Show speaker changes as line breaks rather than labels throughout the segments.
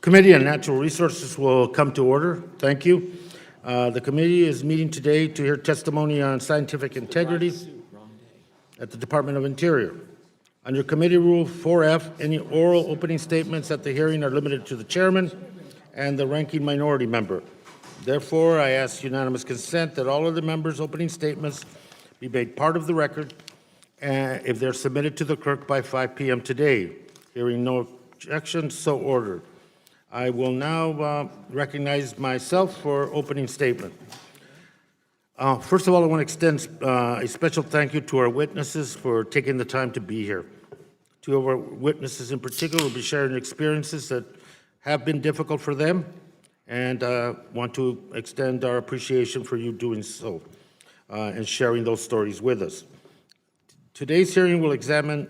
Committee on Natural Resources will come to order. Thank you. The committee is meeting today to hear testimony on scientific integrity at the Department of Interior. Under Committee Rule 4F, any oral opening statements at the hearing are limited to the chairman and the ranking minority member. Therefore, I ask unanimous consent that all of the members' opening statements be made part of the record if they're submitted to the clerk by 5 p.m. today. Hearing no objections, so ordered. I will now recognize myself for opening statement. First of all, I want to extend a special thank you to our witnesses for taking the time to be here. Two of our witnesses in particular will be sharing experiences that have been difficult for them, and want to extend our appreciation for you doing so and sharing those stories with us. Today's hearing will examine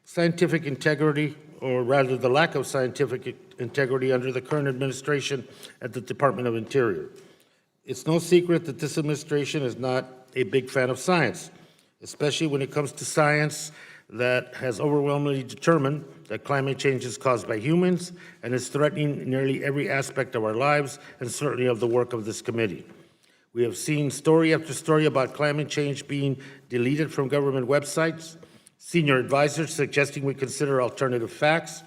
scientific integrity, or rather the lack of scientific integrity under the current administration at the Department of Interior. It's no secret that this administration is not a big fan of science, especially when it comes to science that has overwhelmingly determined that climate change is caused by humans and is threatening nearly every aspect of our lives and certainly of the work of this committee. We have seen story after story about climate change being deleted from government websites, senior advisors suggesting we consider alternative facts,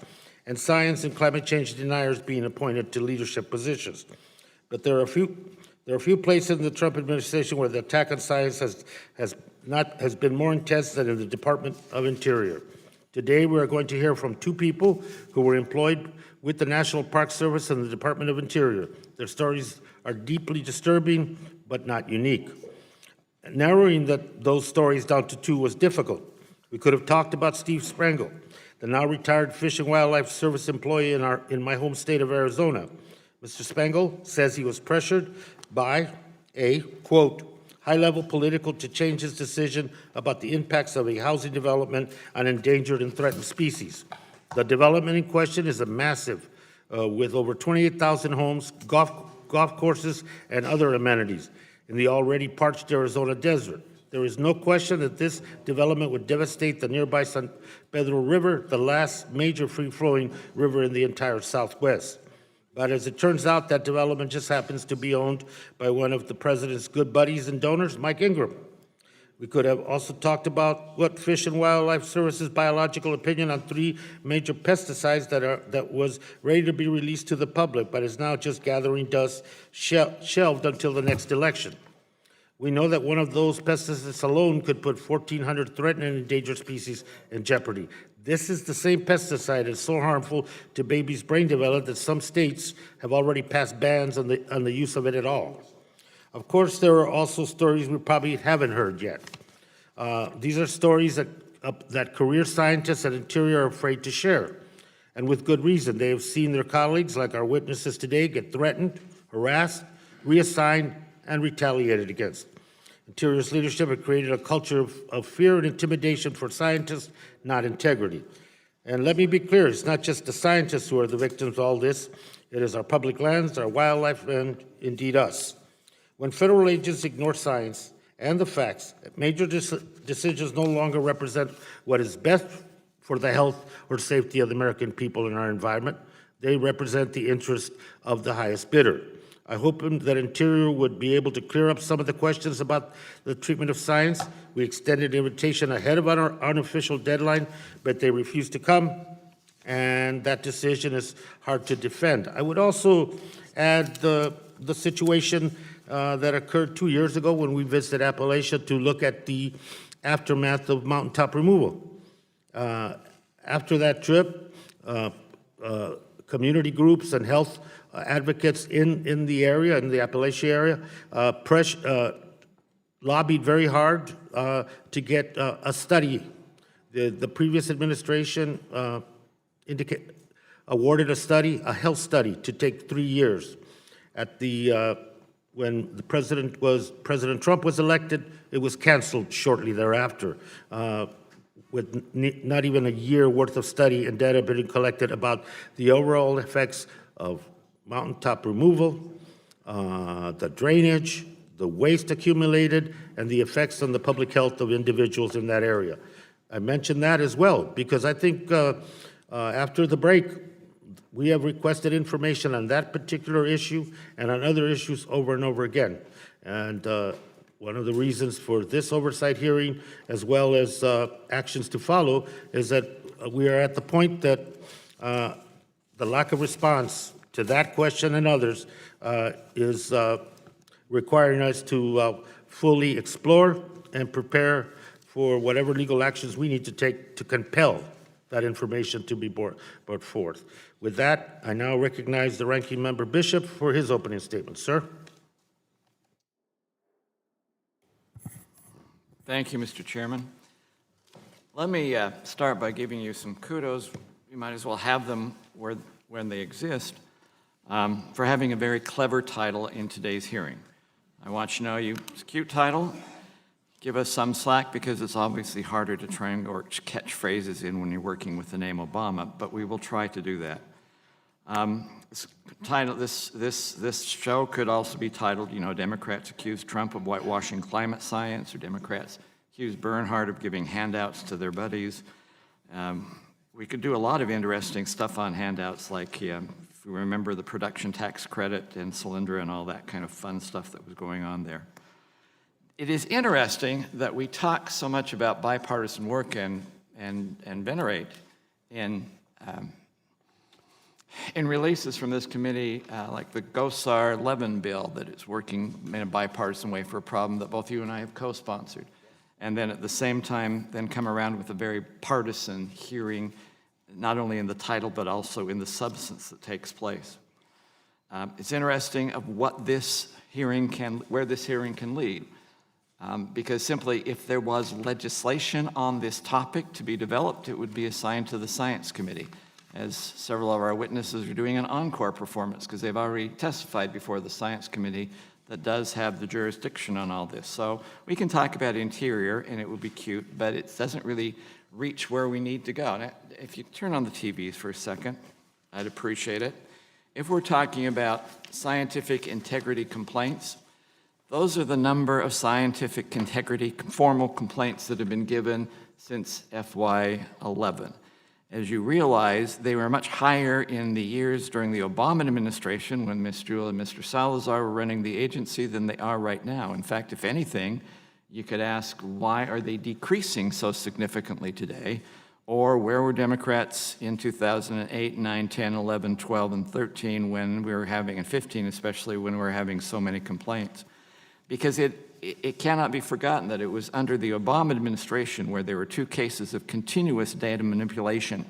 and science and climate change deniers being appointed to leadership positions. But there are a few places in the Trump administration where the attack on science has been more intense than in the Department of Interior. Today, we are going to hear from two people who were employed with the National Park Service and the Department of Interior. Their stories are deeply disturbing, but not unique. Narrowing those stories down to two was difficult. We could have talked about Steve Sprengel, the now retired Fish and Wildlife Service employee in my home state of Arizona. Mr. Sprengel says he was pressured by a, quote, high-level political to change his decision about the impacts of a housing development on endangered and threatened species. The development in question is a massive, with over 28,000 homes, golf courses, and other amenities in the already parched Arizona desert. There is no question that this development would devastate the nearby San Pedro River, the last major free-flowing river in the entire Southwest. But as it turns out, that development just happens to be owned by one of the president's good buddies and donors, Mike Ingram. We could have also talked about what Fish and Wildlife Service's biological opinion on 3 major pesticides that was ready to be released to the public, but is now just gathering dust, shelved until the next election. We know that one of those pesticides alone could put 1,400 threatened and endangered species in jeopardy. This is the same pesticide that's so harmful to babies' brain development that some states have already passed bans on the use of it at all. Of course, there are also stories we probably haven't heard yet. These are stories that career scientists at Interior are afraid to share, and with good reason. They have seen their colleagues, like our witnesses today, get threatened, harassed, reassigned, and retaliated against. Interior's leadership had created a culture of fear and intimidation for scientists, not integrity. And let me be clear, it's not just the scientists who are the victims of all this. It is our public lands, our wildlife, and indeed us. When federal agents ignore science and the facts, major decisions no longer represent what is best for the health or safety of the American people and our environment. They represent the interest of the highest bidder. I hope that Interior would be able to clear up some of the questions about the treatment of science. We extended an invitation ahead of our unofficial deadline, but they refused to come, and that decision is hard to defend. I would also add the situation that occurred 2 years ago when we visited Appalachia to look at the aftermath of mountaintop removal. After that trip, community groups and health advocates in the area, in the Appalachia area, lobbied very hard to get a study. The previous administration awarded a health study to take 3 years. When President Trump was elected, it was canceled shortly thereafter, with not even a year worth of study and data being collected about the overall effects of mountaintop removal, the drainage, the waste accumulated, and the effects on the public health of individuals in that area. I mention that as well because I think after the break, we have requested information on that particular issue and on other issues over and over again. And one of the reasons for this oversight hearing, as well as actions to follow, is that we are at the point that the lack of response to that question and others is requiring us to fully explore and prepare for whatever legal actions we need to take to compel that information to be brought forth. With that, I now recognize the Ranking Member Bishop for his opening statement. Sir?
Thank you, Mr. Chairman. Let me start by giving you some kudos. You might as well have them when they exist, for having a very clever title in today's hearing. I want you to know it's a cute title. Give us some slack because it's obviously harder to try and catch phrases in when you're working with the name Obama, but we will try to do that. This show could also be titled, Democrats accuse Trump of whitewashing climate science, or Democrats accuse Bernhardt of giving handouts to their buddies. We could do a lot of interesting stuff on handouts, like if we remember the production tax credit and Solyndra and all that kind of fun stuff that was going on there. It is interesting that we talk so much about bipartisan work and venerate in releases from this committee, like the Gosar-Levin bill that is working in a bipartisan way for a problem that both you and I have co-sponsored. And then at the same time, then come around with a very partisan hearing, not only in the title, but also in the substance that takes place. It's interesting of what this hearing where this hearing can lead. Because simply, if there was legislation on this topic to be developed, it would be assigned to the Science Committee, as several of our witnesses are doing an encore performance, because they've already testified before the Science Committee that does have the jurisdiction on all this. So we can talk about interior, and it would be cute, but it doesn't really reach where we need to go. Now, if you turn on the TVs for a second, I'd appreciate it. If we're talking about scientific integrity complaints, those are the number of scientific integrity formal complaints that have been given since FY11. As you realize, they were much higher in the years during the Obama administration when Ms. Jewell and Mr. Salazar were running the agency than they are right now. In fact, if anything, you could ask, why are they decreasing so significantly today? Or where were Democrats in 2008, 9, 10, 11, 12, and 13 when we were having, and 15 especially, when we were having so many complaints? Because it cannot be forgotten that it was under the Obama administration where there were 2 cases of continuous data manipulation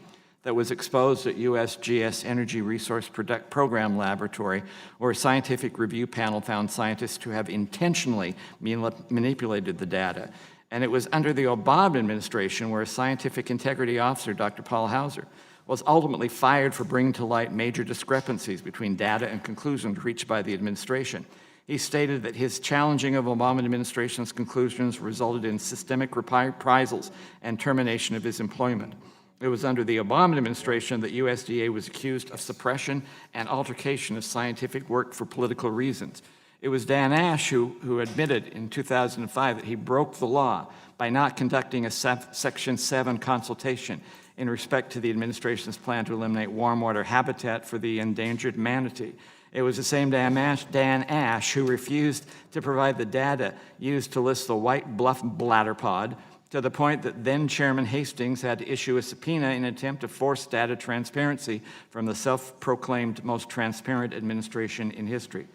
that was exposed at USGS Energy Resource Program Laboratory, where a scientific review panel found scientists to have intentionally manipulated the data. And it was under the Obama administration where a scientific integrity officer, Dr. Paul Hauser, was ultimately fired for bringing to light major discrepancies between data and conclusions reached by the administration. He stated that his challenging of Obama administration's conclusions resulted in systemic reprisals and termination of his employment. It was under the Obama administration that USDA was accused of suppression and altercation of scientific work for political reasons. It was Dan Ash who admitted in 2005 that he broke the law by not conducting a Section 7 consultation in respect to the administration's plan to eliminate warm water habitat for the endangered manatee. It was the same Dan Ash who refused to provide the data used to list the white bluff bladderpod, to the point that then Chairman Hastings had to issue a subpoena in an attempt to force data transparency from the self-proclaimed most transparent administration in history.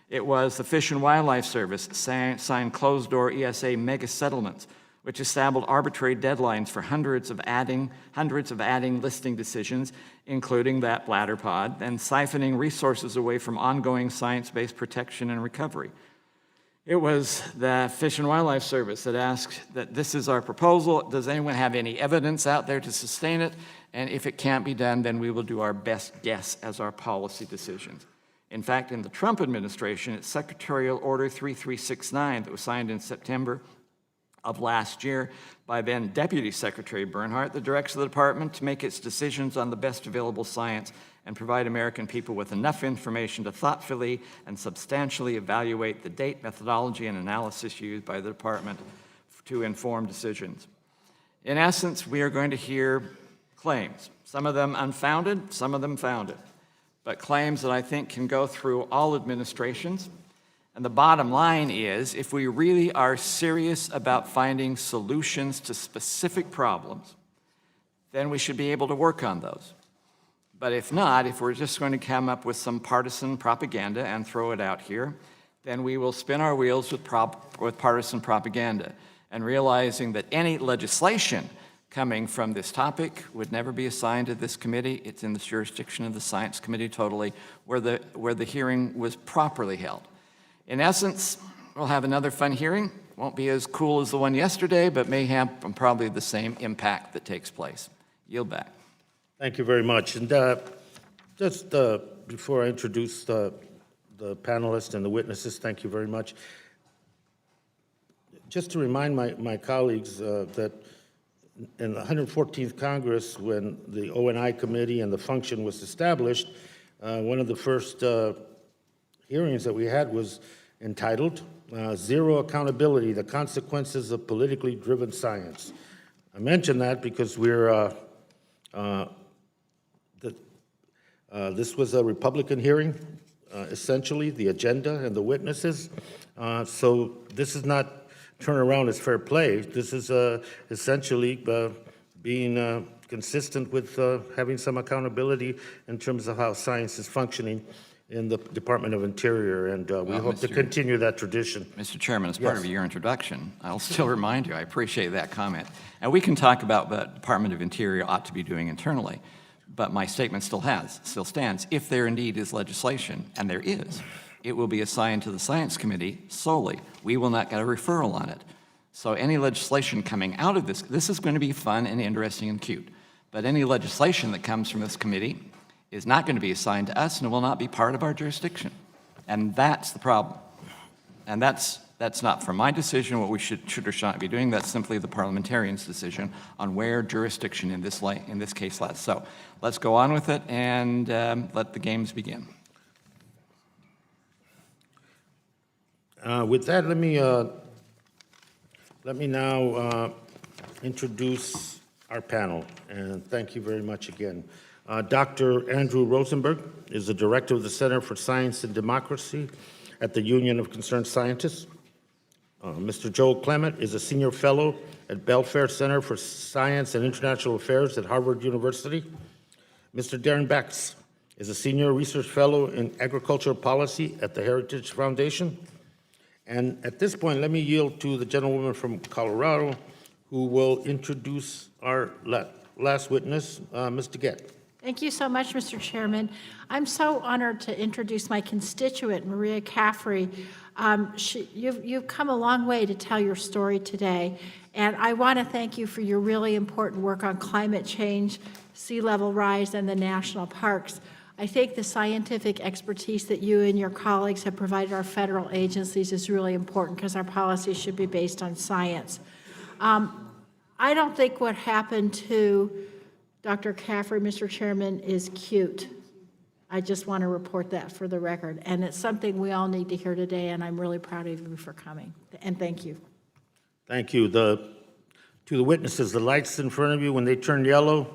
It was the Fish and Wildlife Service signed closed-door ESA mega settlements, which established arbitrary deadlines for hundreds of adding listing decisions, including that bladderpod, and siphoning resources away from ongoing science-based protection and recovery. It was the Fish and Wildlife Service that asked that this is our proposal. Does anyone have any evidence out there to sustain it? And if it can't be done, then we will do our best guess as our policy decisions. In fact, in the Trump administration, it's Secretarial Order 3369 that was signed in September of last year by then Deputy Secretary Bernhardt, that directs the department to make its decisions on the best available science and provide American people with enough information to thoughtfully and substantially evaluate the date, methodology, and analysis used by the department to inform decisions. In essence, we are going to hear claims, some of them unfounded, some of them founded. but claims that I think can go through all administrations. And the bottom line is, if we really are serious about finding solutions to specific problems, then we should be able to work on those. But if not, if we're just going to come up with some partisan propaganda and throw it out here, then we will spin our wheels with partisan propaganda, and realizing that any legislation coming from this topic would never be assigned to this committee. It's in the jurisdiction of the Science Committee totally, where the hearing was properly held. In essence, we'll have another fun hearing. Won't be as cool as the one yesterday, but may have probably the same impact that takes place. Yield back.
Thank you very much. And just before I introduce the panelists and the witnesses, thank you very much. Just to remind my colleagues that in the 114th Congress, when the O&I Committee and the function was established, one of the first hearings that we had was entitled Zero Accountability, the Consequences of Politically Driven Science. I mention that because this was a Republican hearing, essentially, the agenda and the witnesses. So this is not turn around as fair play. This is essentially being consistent with having some accountability in terms of how science is functioning in the Department of Interior, and we hope to continue that tradition.
Mr. Chairman, as part of your introduction, I'll still remind you, I appreciate that comment. And we can talk about what the Department of Interior ought to be doing internally, but my statement still stands. If there indeed is legislation, and there is, it will be assigned to the Science Committee solely. We will not get a referral on it. So any legislation coming out of this is going to be fun and interesting and cute, but any legislation that comes from this committee is not going to be assigned to us and will not be part of our jurisdiction. And that's the problem. And that's not from my decision what we should or should not be doing. That's simply the parliamentarian's decision on where jurisdiction in this case lies. So let's go on with it and let the games begin.
With that, let me now introduce our panel, and thank you very much again. Dr. Andrew Rosenberg is the director of the Center for Science and Democracy at the Union of Concerned Scientists. Mr. Joel Clement is a senior fellow at Belfair Center for Science and International Affairs at Harvard University. Mr. Darren Bax is a senior research fellow in agricultural policy at the Heritage Foundation. And at this point, let me yield to the gentlewoman from Colorado who will introduce our last witness, Ms. DeGette.
Thank you so much, Mr. Chairman. I'm so honored to introduce my constituent, Maria Caffrey. You've come a long way to tell your story today, and I want to thank you for your really important work on climate change, sea level rise, and the national parks. I think the scientific expertise that you and your colleagues have provided our federal agencies is really important because our policies should be based on science. I don't think what happened to Dr. Caffrey, Mr. Chairman, is cute. I just want to report that for the record. And it's something we all need to hear today, and I'm really proud of you for coming. And thank you.
Thank you. To the witnesses, the lights in front of you, when they turn yellow,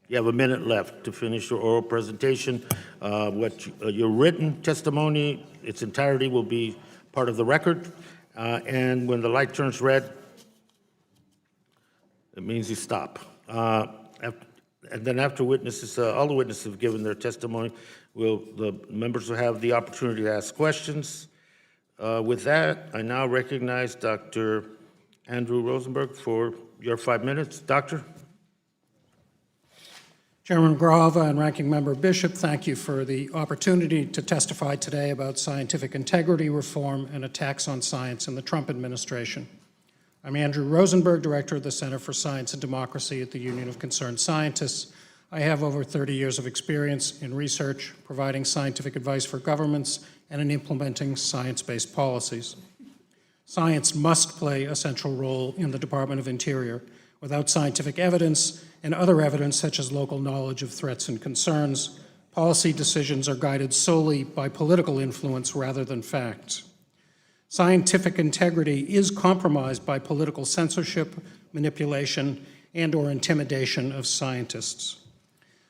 you have a minute left to finish your oral presentation. Your written testimony, its entirety will be part of the record. And when the light turns red, it means you stop. And then after witnesses, all the witnesses have given their testimony, the members will have the opportunity to ask questions. With that, I now recognize Dr. Andrew Rosenberg for your 5 minutes. Doctor?
Chairman Grava and Ranking Member Bishop, thank you for the opportunity to testify today about scientific integrity reform and attacks on science in the Trump administration. I'm Andrew Rosenberg, Director of the Center for Science and Democracy at the Union of Concerned Scientists. I have over 30 years of experience in research, providing scientific advice for governments, and in implementing science-based policies. Science must play a central role in the Department of Interior. Without scientific evidence and other evidence such as local knowledge of threats and concerns, policy decisions are guided solely by political influence rather than facts. Scientific integrity is compromised by political censorship, manipulation, and/or intimidation of scientists.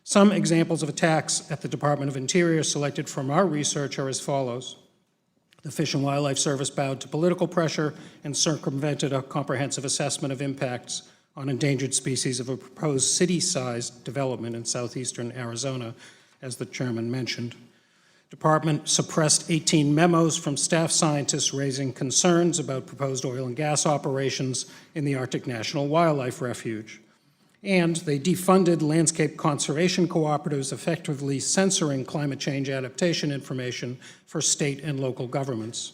Some examples of attacks at the Department of Interior selected from our research are as follows. The Fish and Wildlife Service bowed to political pressure and circumvented a comprehensive assessment of impacts on endangered species of a proposed city-sized development in southeastern Arizona, as the chairman mentioned. Department suppressed 18 memos from staff scientists raising concerns about proposed oil and gas operations in the Arctic National Wildlife Refuge. And they defunded landscape conservation cooperatives, effectively censoring climate change adaptation information for state and local governments.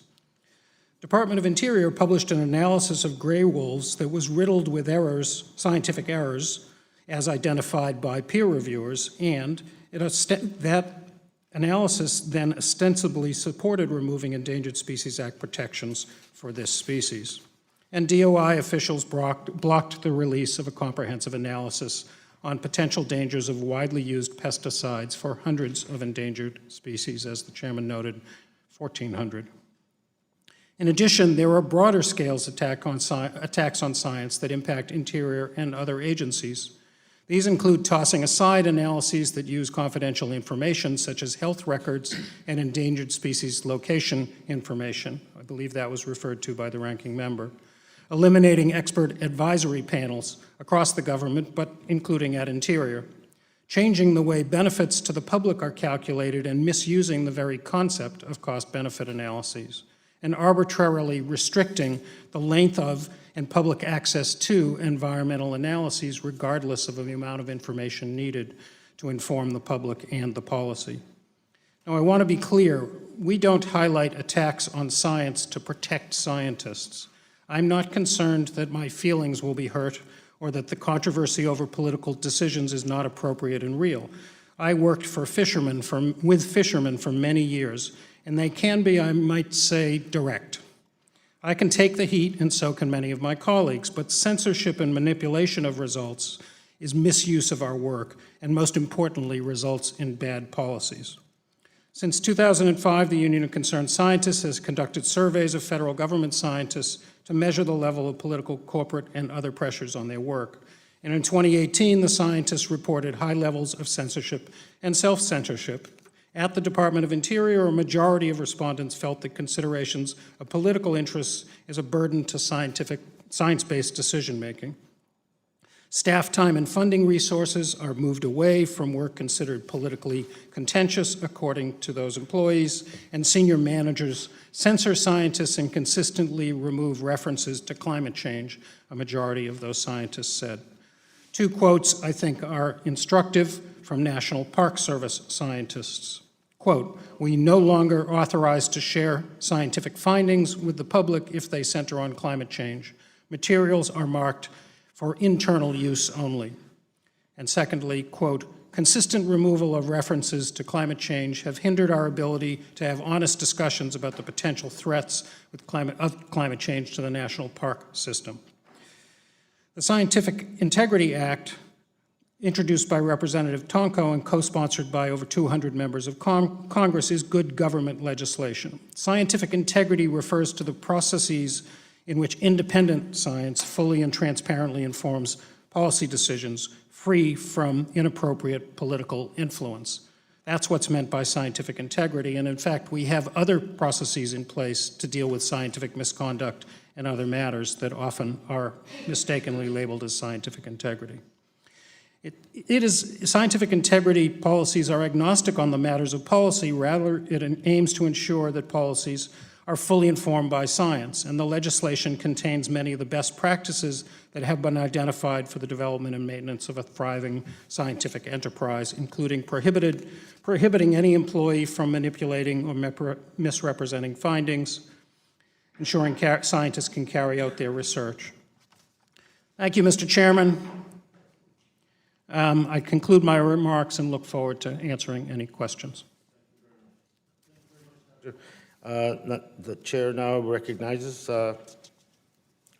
Department of Interior published an analysis of gray wolves that was riddled with errors, scientific errors, as identified by peer reviewers, and that analysis then ostensibly supported removing Endangered Species Act protections for this species. And DOI officials blocked the release of a comprehensive analysis on potential dangers of widely used pesticides for hundreds of endangered species, as the chairman noted, 1,400. In addition, there are broader scales attacks on science that impact Interior and other agencies. These include tossing aside analyses that use confidential information, such as health records and endangered species location information. I believe that was referred to by the ranking member. Eliminating expert advisory panels across the government, but including at Interior. Changing the way benefits to the public are calculated and misusing the very concept of cost-benefit analyses. And arbitrarily restricting the length of and public access to environmental analyses regardless of the amount of information needed to inform the public and the policy. Now, I want to be clear, we don't highlight attacks on science to protect scientists. I'm not concerned that my feelings will be hurt or that the controversy over political decisions is not appropriate and real. I worked with fishermen for many years, and they can be, I might say, direct. I can take the heat, and so can many of my colleagues, but censorship and manipulation of results is misuse of our work, and most importantly, results in bad policies. Since 2005, the Union of Concerned Scientists has conducted surveys of federal government scientists to measure the level of political, corporate, and other pressures on their work. And in 2018, the scientists reported high levels of censorship and self-censorship. At the Department of Interior, a majority of respondents felt that considerations of political interests is a burden to science-based decision-making. Staff time and funding resources are moved away from work considered politically contentious, according to those employees, and senior managers censor scientists and consistently remove references to climate change, a majority of those scientists said. Two quotes I think are instructive from National Park Service scientists. Quote, "We no longer authorize to share scientific findings with the public if they center on climate change. Materials are marked for internal use only." And secondly, quote, "Consistent removal of references to climate change have hindered our ability to have honest discussions about the potential threats of climate change to the national park system." The Scientific Integrity Act, introduced by Representative Tonko and co-sponsored by over 200 members of Congress, is good government legislation. Scientific integrity refers to the processes in which independent science fully and transparently informs policy decisions free from inappropriate political influence. That's what's meant by scientific integrity, and in fact, we have other processes in place to deal with scientific misconduct and other matters that often are mistakenly labeled as scientific integrity. Scientific integrity policies are agnostic on the matters of policy. Rather, it aims to ensure that policies are fully informed by science, and the legislation contains many of the best practices that have been identified for the development and maintenance of a thriving scientific enterprise, including prohibiting any employee from manipulating or misrepresenting findings, ensuring scientists can carry out their research. Thank you, Mr. Chairman. I conclude my remarks and look forward to answering any questions.
The chair now recognizes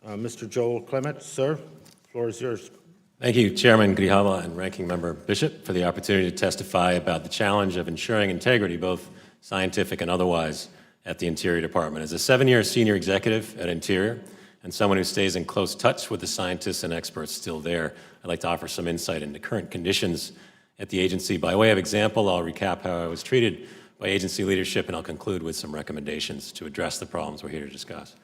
Mr. Joel Clement. Sir, the floor is yours.
Thank you, Chairman Grijalva and Ranking Member Bishop, for the opportunity to testify about the challenge of ensuring integrity, both scientific and otherwise, at the Interior Department. As a 7-year senior executive at Interior and someone who stays in close touch with the scientists and experts still there, I'd like to offer some insight into current conditions at the agency. By way of example, I'll recap how I was treated by agency leadership, and I'll conclude with some recommendations to address the problems we're here to discuss.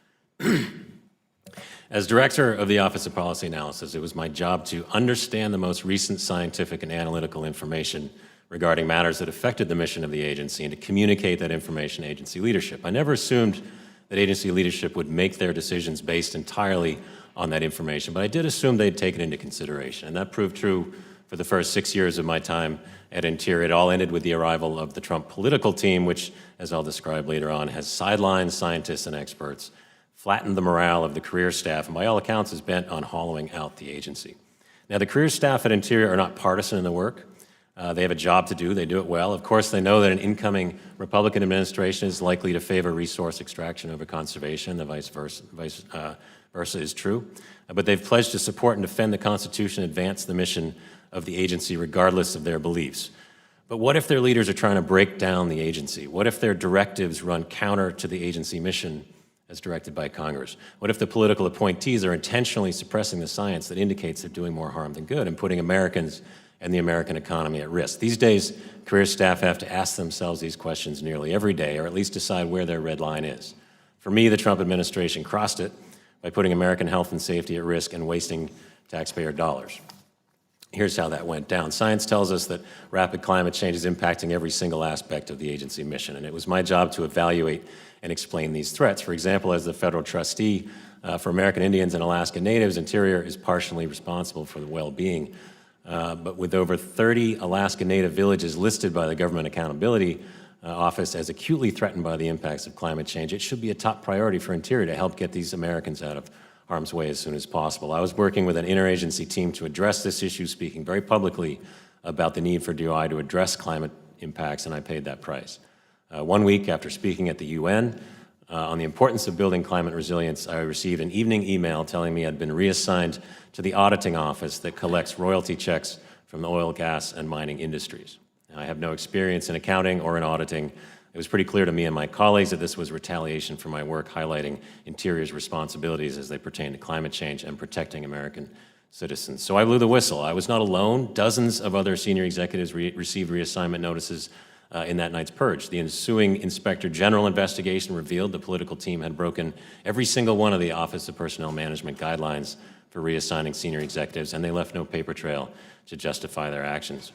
As director of the Office of Policy Analysis, it was my job to understand the most recent scientific and analytical information regarding matters that affected the mission of the agency and to communicate that information to agency leadership. I never assumed that agency leadership would make their decisions based entirely on that information, but I did assume they'd take it into consideration, and that proved true for the first 6 years of my time at Interior. It all ended with the arrival of the Trump political team, which, as I'll describe later on, has sidelined scientists and experts, flattened the morale of the career staff, and by all accounts is bent on hollowing out the agency. Now, the career staff at Interior are not partisan in their work. They have a job to do. They do it well. Of course, they know that an incoming Republican administration is likely to favor resource extraction over conservation. The vice versa is true. But they've pledged to support and defend the Constitution, advance the mission of the agency regardless of their beliefs. But what if their leaders are trying to break down the agency? What if their directives run counter to the agency mission as directed by Congress? What if the political appointees are intentionally suppressing the science that indicates they're doing more harm than good and putting Americans and the American economy at risk? These days, career staff have to ask themselves these questions nearly every day, or at least decide where their red line is. For me, the Trump administration crossed it by putting American health and safety at risk and wasting taxpayer dollars. Here's how that went down. Science tells us that rapid climate change is impacting every single aspect of the agency mission, and it was my job to evaluate and explain these threats. For example, as the federal trustee for American Indians and Alaska Natives, Interior is partially responsible for the well-being. But with over 30 Alaska Native villages listed by the Government Accountability Office as acutely threatened by the impacts of climate change, it should be a top priority for Interior to help get these Americans out of harm's way as soon as possible. I was working with an interagency team to address this issue, speaking very publicly about the need for DOI to address climate impacts, and I paid that price. 1 week after speaking at the UN on the importance of building climate resilience, I received an evening email telling me I'd been reassigned to the auditing office that collects royalty checks from the oil, gas, and mining industries. Now, I have no experience in accounting or in auditing. It was pretty clear to me and my colleagues that this was retaliation for my work highlighting Interior's responsibilities as they pertain to climate change and protecting American citizens. So I blew the whistle. I was not alone. Dozens of other senior executives received reassignment notices in that night's purge. The ensuing Inspector General investigation revealed the political team had broken every single one of the Office of Personnel Management guidelines for reassigning senior executives, and they left no paper trail to justify their actions.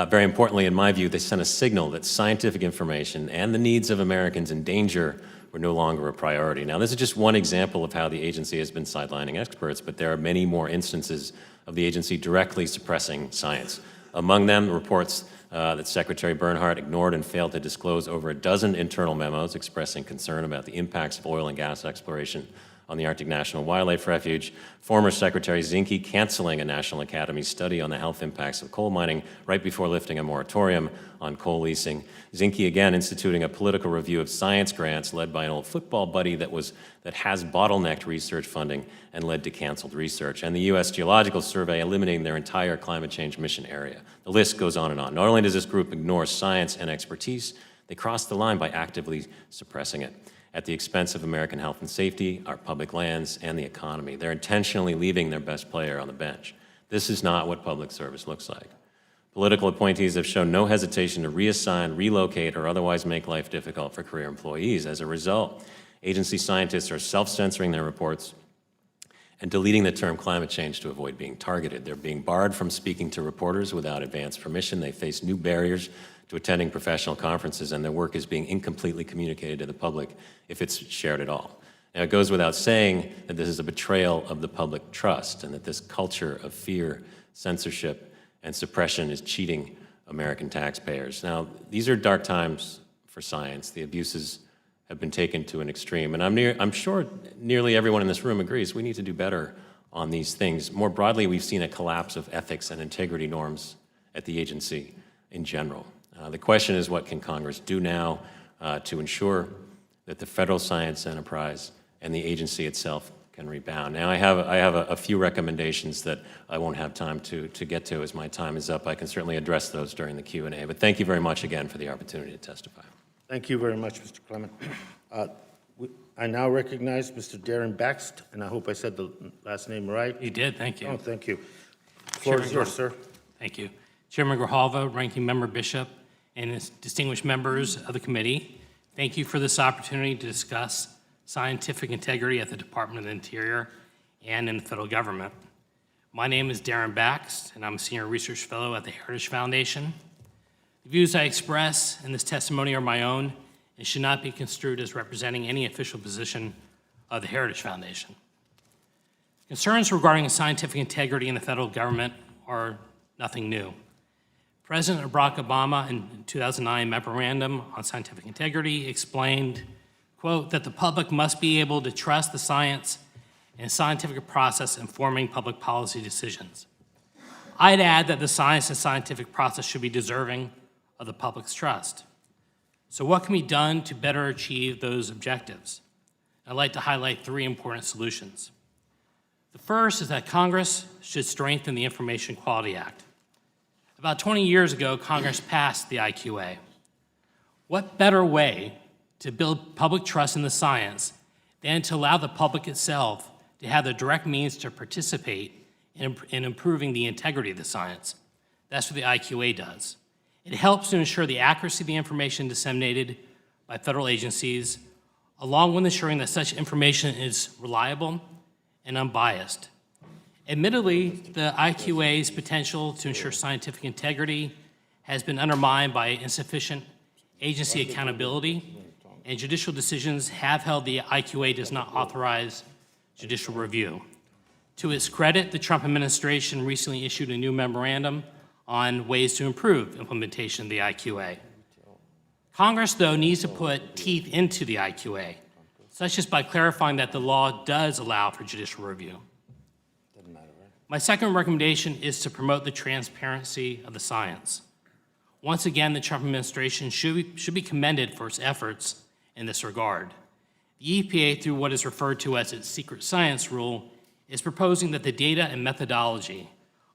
Very importantly, in my view, they sent a signal that scientific information and the needs of Americans in danger were no longer a priority. Now, this is just one example of how the agency has been sidelining experts, but there are many more instances of the agency directly suppressing science. Among them, reports that Secretary Bernhardt ignored and failed to disclose over a dozen internal memos expressing concern about the impacts of oil and gas exploration on the Arctic National Wildlife Refuge, former Secretary Zinke canceling a National Academy study on the health impacts of coal mining right before lifting a moratorium on coal leasing, Zinke again instituting a political review of science grants led by an old football buddy that has bottlenecked research funding and led to canceled research, and the U.S. Geological Survey eliminating their entire climate change mission area. The list goes on and on. Not only does this group ignore science and expertise, they cross the line by actively suppressing it at the expense of American health and safety, our public lands, and the economy. They're intentionally leaving their best player on the bench. This is not what public service looks like. Political appointees have shown no hesitation to reassign, relocate, or otherwise make life difficult for career employees. As a result, agency scientists are self-censoring their reports and deleting the term climate change to avoid being targeted. They're being barred from speaking to reporters without advance permission. They face new barriers to attending professional conferences, and their work is being incompletely communicated to the public if it's shared at all. Now, it goes without saying that this is a betrayal of the public trust and that this culture of fear, censorship, and suppression is cheating American taxpayers. Now, these are dark times for science. The abuses have been taken to an extreme, and I'm sure nearly everyone in this room agrees we need to do better on these things. More broadly, we've seen a collapse of ethics and integrity norms at the agency in general. The question is, what can Congress do now to ensure that the federal science enterprise and the agency itself can rebound? Now, I have a few recommendations that I won't have time to get to as my time is up. I can certainly address those during the Q&A, but thank you very much again for the opportunity to testify.
Thank you very much, Mr. Clement. I now recognize Mr. Darren Baxt, and I hope I said the last name right.
You did, thank you.
Oh, thank you. The floor is yours, sir.
Thank you. Chairman Grijalva, Ranking Member Bishop, and its distinguished members of the committee, thank you for this opportunity to discuss scientific integrity at the Department of the Interior and in the federal government. My name is Darren Bax, and I'm a Senior Research Fellow at the Heritage Foundation. The views I express in this testimony are my own and should not be construed as representing any official position of the Heritage Foundation. Concerns regarding scientific integrity in the federal government are nothing new. President Barack Obama, in 2009 memorandum on scientific integrity, explained, quote, that the public must be able to trust the science and scientific process in forming public policy decisions. I'd add that the science and scientific process should be deserving of the public's trust. So what can be done to better achieve those objectives? I'd like to highlight 3 important solutions. The first is that Congress should strengthen the Information Quality Act. About 20 years ago, Congress passed the IQA. What better way to build public trust in the science than to allow the public itself to have the direct means to participate in improving the integrity of the science? That's what the IQA does. It helps to ensure the accuracy of the information disseminated by federal agencies, along with ensuring that such information is reliable and unbiased. Admittedly, the IQA's potential to ensure scientific integrity has been undermined by insufficient agency accountability, and judicial decisions have held the IQA does not authorize judicial review. To its credit, the Trump administration recently issued a new memorandum on ways to improve implementation of the IQA. Congress, though, needs to put teeth into the IQA, such as by clarifying that the law does allow for judicial review. My second recommendation is to promote the transparency of the science. Once again, the Trump administration should be commended for its efforts in this regard. The EPA, through what is referred to as its secret science rule, is proposing that the data and methodology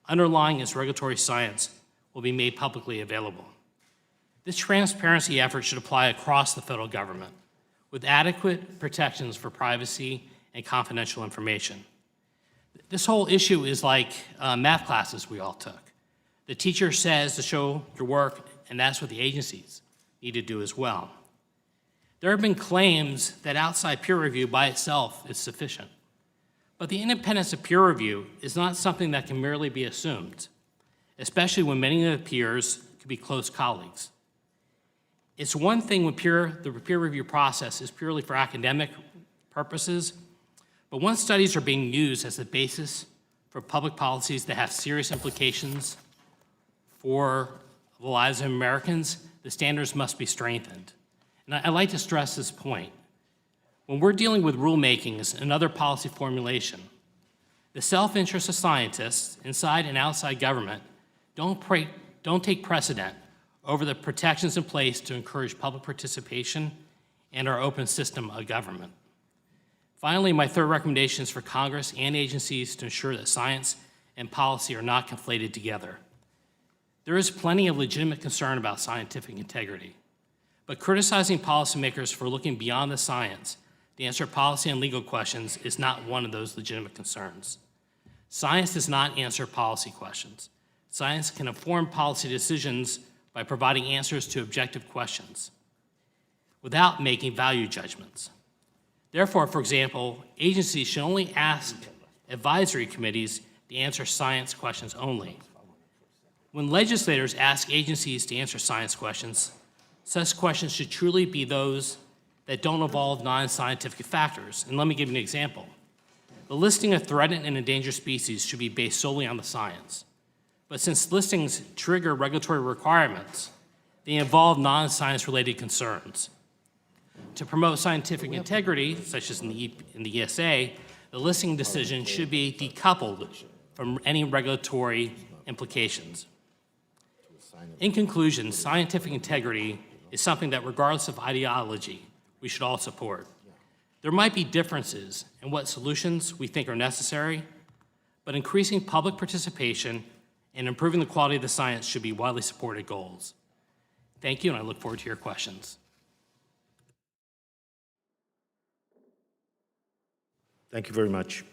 underlying its regulatory science will be made publicly available. This transparency effort should apply across the federal government, with adequate protections for privacy and confidential information. This whole issue is like math classes we all took. The teacher says to show your work, and that's what the agencies need to do as well. There have been claims that outside peer review by itself is sufficient. But the independence of peer review is not something that can merely be assumed, especially when many of the peers could be close colleagues. It's one thing when the peer review process is purely for academic purposes, but once studies are being used as the basis for public policies that have serious implications for the lives of Americans, the standards must be strengthened. And I'd like to stress this point. When we're dealing with rulemakings and other policy formulation, the self-interest of scientists inside and outside government don't take precedent over the protections in place to encourage public participation and our open system of government. Finally, my third recommendation is for Congress and agencies to ensure that science and policy are not conflated together. There is plenty of legitimate concern about scientific integrity, but criticizing policymakers for looking beyond the science to answer policy and legal questions is not one of those legitimate concerns. Science does not answer policy questions. Science can inform policy decisions by providing answers to objective questions without making value judgments. Therefore, for example, agencies should only ask advisory committees to answer science questions only. When legislators ask agencies to answer science questions, such questions should truly be those that don't involve non-scientific factors. And let me give you an example. The listing of threatened and endangered species should be based solely on the science. But since listings trigger regulatory requirements, they involve non-science related concerns. To promote scientific integrity, such as in the ESA, the listing decision should be decoupled from any regulatory implications. In conclusion, scientific integrity is something that, regardless of ideology, we should all support. There might be differences in what solutions we think are necessary, but increasing public participation and improving the quality of the science should be widely supported goals. Thank you, and I look forward to your questions.
Thank you very much.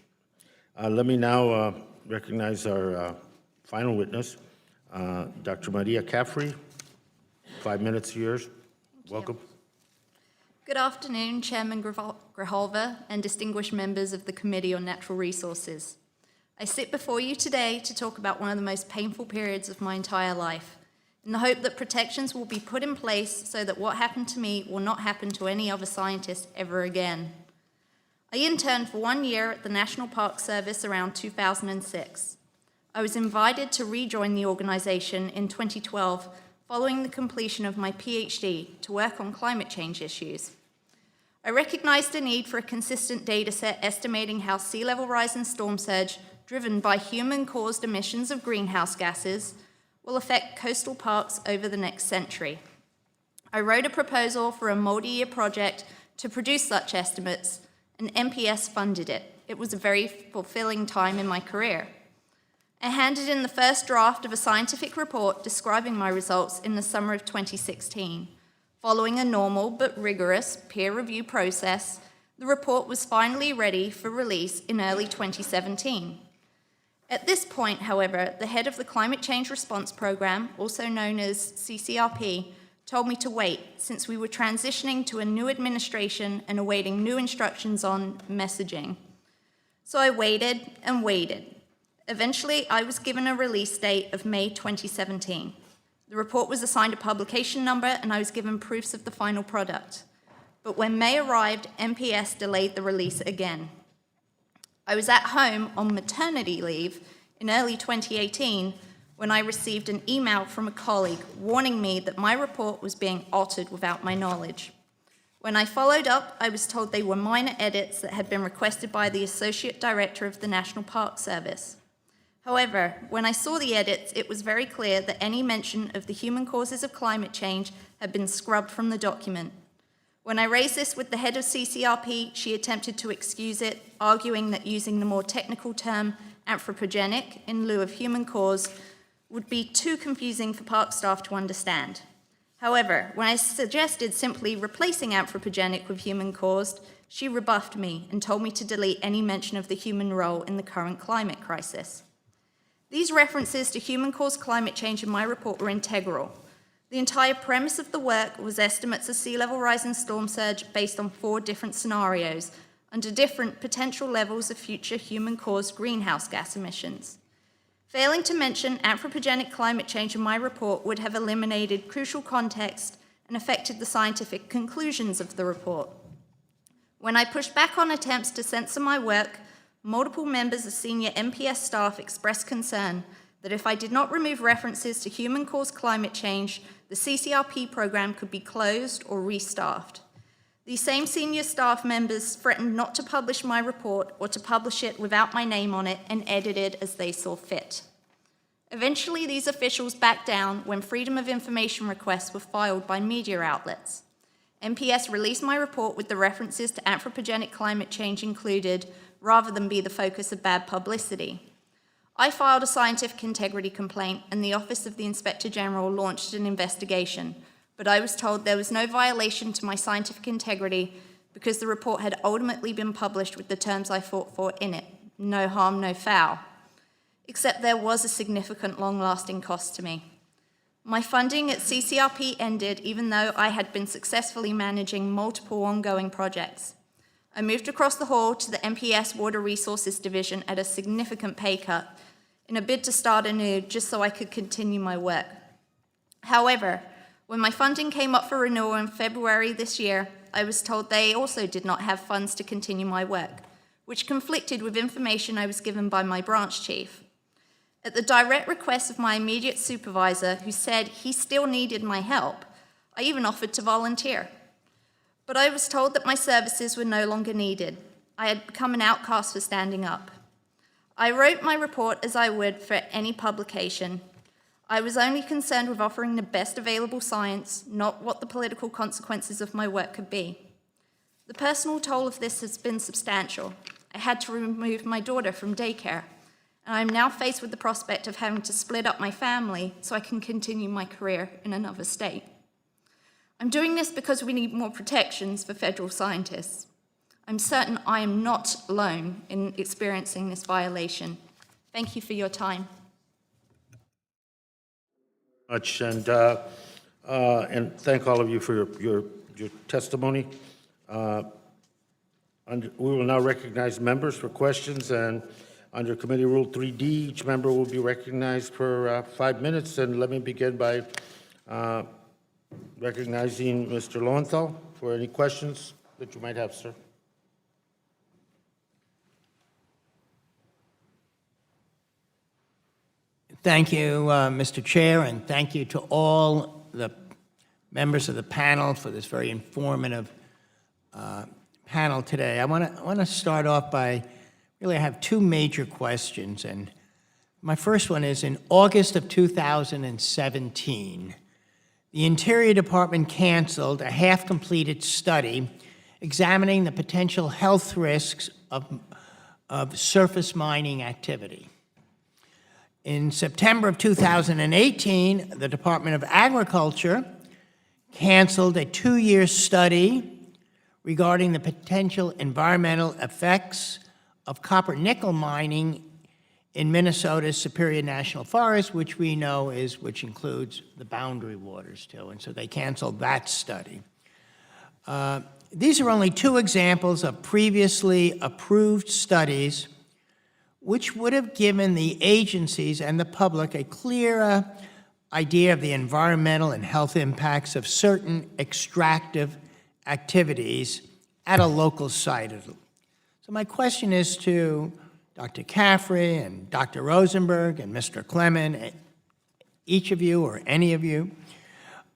Let me now recognize our final witness, Dr. Maria Caffrey, 5 minutes yours. Welcome.
Good afternoon, Chairman Grijalva and distinguished members of the Committee on Natural Resources. I sit before you today to talk about one of the most painful periods of my entire life, in the hope that protections will be put in place so that what happened to me will not happen to any other scientist ever again. I interned for 1 year at the National Park Service around 2006. I was invited to rejoin the organization in 2012 following the completion of my PhD to work on climate change issues. I recognized the need for a consistent data set estimating how sea level rise and storm surge, driven by human-caused emissions of greenhouse gases, will affect coastal parks over the next century. I wrote a proposal for a multi-year project to produce such estimates, and MPS funded it. It was a very fulfilling time in my career. I handed in the first draft of a scientific report describing my results in the summer of 2016. Following a normal but rigorous peer review process, the report was finally ready for release in early 2017. At this point, however, the head of the Climate Change Response Program, also known as CCRP, told me to wait since we were transitioning to a new administration and awaiting new instructions on messaging. So I waited and waited. Eventually, I was given a release date of May 2017. The report was assigned a publication number, and I was given proofs of the final product. But when May arrived, MPS delayed the release again. I was at home on maternity leave in early 2018 when I received an email from a colleague warning me that my report was being altered without my knowledge. When I followed up, I was told they were minor edits that had been requested by the Associate Director of the National Park Service. However, when I saw the edits, it was very clear that any mention of the human causes of climate change had been scrubbed from the document. When I raised this with the head of CCRP, she attempted to excuse it, arguing that using the more technical term anthropogenic in lieu of human cause would be too confusing for park staff to understand. However, when I suggested simply replacing anthropogenic with human caused, she rebuffed me and told me to delete any mention of the human role in the current climate crisis. These references to human-caused climate change in my report were integral. The entire premise of the work was estimates of sea level rise and storm surge based on 4 different scenarios under different potential levels of future human-caused greenhouse gas emissions. Failing to mention anthropogenic climate change in my report would have eliminated crucial context and affected the scientific conclusions of the report. When I pushed back on attempts to censor my work, multiple members of senior MPS staff expressed concern that if I did not remove references to human-caused climate change, the CCRP program could be closed or restaffed. These same senior staff members threatened not to publish my report or to publish it without my name on it and edit it as they saw fit. Eventually, these officials backed down when Freedom of Information requests were filed by media outlets. MPS released my report with the references to anthropogenic climate change included, rather than be the focus of bad publicity. I filed a scientific integrity complaint, and the Office of the Inspector General launched an investigation, but I was told there was no violation to my scientific integrity because the report had ultimately been published with the terms I fought for in it, no harm, no foul. Except there was a significant long-lasting cost to me. My funding at CCRP ended even though I had been successfully managing multiple ongoing projects. I moved across the hall to the MPS Water Resources Division at a significant pay cut in a bid to start anew just so I could continue my work. However, when my funding came up for renewal in February this year, I was told they also did not have funds to continue my work, which conflicted with information I was given by my branch chief. At the direct request of my immediate supervisor, who said he still needed my help, I even offered to volunteer. But I was told that my services were no longer needed. I had become an outcast for standing up. I wrote my report as I would for any publication. I was only concerned with offering the best available science, not what the political consequences of my work could be. The personal toll of this has been substantial. I had to remove my daughter from daycare, and I am now faced with the prospect of having to split up my family so I can continue my career in another state. I'm doing this because we need more protections for federal scientists. I'm certain I am not alone in experiencing this violation. Thank you for your time.
much, and thank all of you for your testimony. We will now recognize members for questions, and under Committee Rule 3D, each member will be recognized for 5 minutes. And let me begin by recognizing Mr. Lowenthal for any questions that you might have, sir.
Thank you, Mr. Chair, and thank you to all the members of the panel for this very informative panel today. I want to start off by, really, I have two major questions, and my first one is, in August of 2017, the Interior Department canceled a half-completed study examining the potential health risks of surface mining activity. In September of 2018, the Department of Agriculture canceled a 2-year study regarding the potential environmental effects of copper-nickel mining in Minnesota's Superior National Forest, which we know which includes the boundary waters too, and so they canceled that study. These are only two examples of previously approved studies which would have given the agencies and the public a clearer idea of the environmental and health impacts of certain extractive activities at a local site. So my question is to Dr. Caffrey and Dr. Rosenberg and Mr. Clement, each of you or any of you,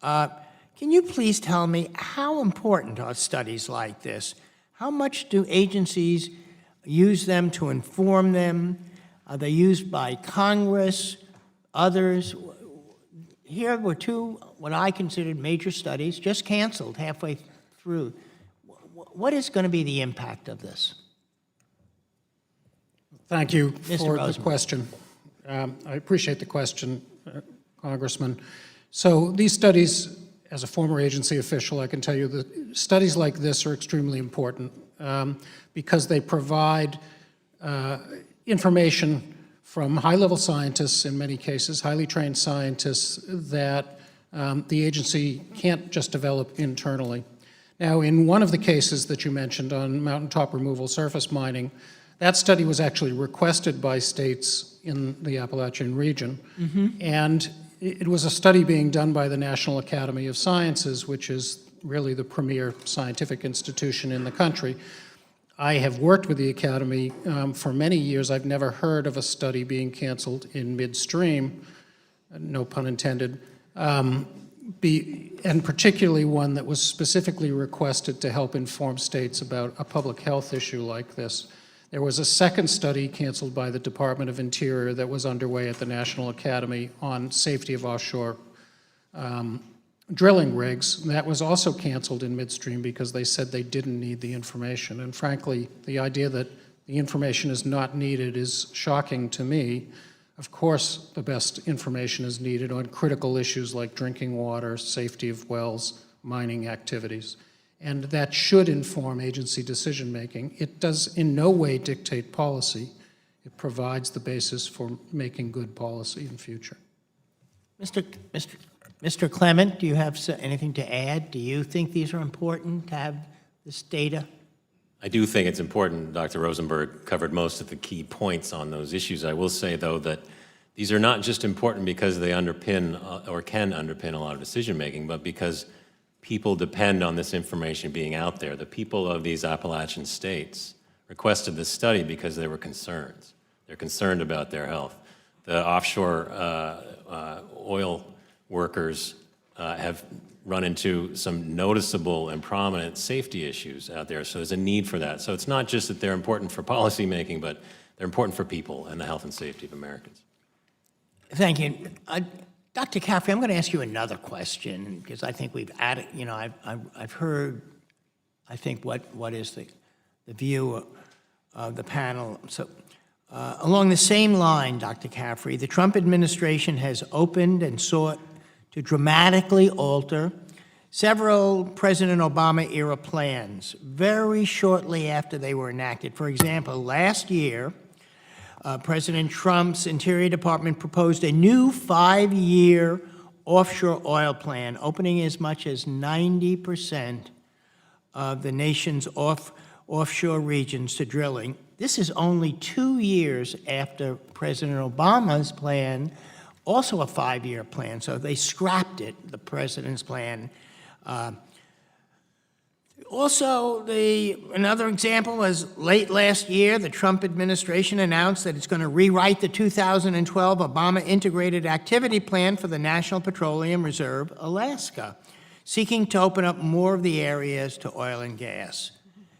can you please tell me how important are studies like this? How much do agencies use them to inform them? Are they used by Congress, others? Here were two, what I considered major studies, just canceled halfway through. What is going to be the impact of this?
Thank you
Mr.
for the
Rosenberg.
question. I appreciate the question, Congressman. So these studies, as a former agency official, I can tell you that studies like this are extremely important because they provide information from high-level scientists, in many cases, highly trained scientists, that the agency can't just develop internally. Now, in one of the cases that you mentioned on mountaintop removal surface mining, that study was actually requested by states in the Appalachian region, and it was a study being done by the National Academy of Sciences, which is really the premier scientific institution in the country. I have worked with the Academy for many years. I've never heard of a study being canceled in midstream, no pun intended, and particularly one that was specifically requested to help inform states about a public health issue like this. There was a second study canceled by the Department of Interior that was underway at the National Academy on safety of offshore drilling rigs. That was also canceled in midstream because they said they didn't need the information. And frankly, the idea that the information is not needed is shocking to me. Of course, the best information is needed on critical issues like drinking water, safety of wells, mining activities. And that should inform agency decision-making. It does in no way dictate policy. It provides the basis for making good policy in future.
Mr. Clement, do you have anything to add? Do you think these are important to have this data?
I do think it's important. Dr. Rosenberg covered most of the key points on those issues. I will say, though, that these are not just important because they underpin or can underpin a lot of decision-making, but because people depend on this information being out there. The people of these Appalachian states requested this study because they were concerned. They're concerned about their health. The offshore oil workers have run into some noticeable and prominent safety issues out there, so there's a need for that. So it's not just that they're important for policymaking, but they're important for people and the health and safety of Americans.
Thank you. Dr. Caffrey, I'm going to ask you another question, because I think we've added, you know, I've heard, I think, what is the view of the panel. So along the same line, Dr. Caffrey, the Trump administration has opened and sought to dramatically alter several President Obama-era plans very shortly after they were enacted. For example, last year, President Trump's Interior Department proposed a new 5-year offshore oil plan, opening as much as 90% of the nation's offshore regions to drilling. This is only 2 years after President Obama's plan, also a 5-year plan, so they scrapped it, the president's plan. Also, another example was late last year, the Trump administration announced that it's going to rewrite the 2012 Obama Integrated Activity Plan for the National Petroleum Reserve, Alaska, seeking to open up more of the areas to oil and gas.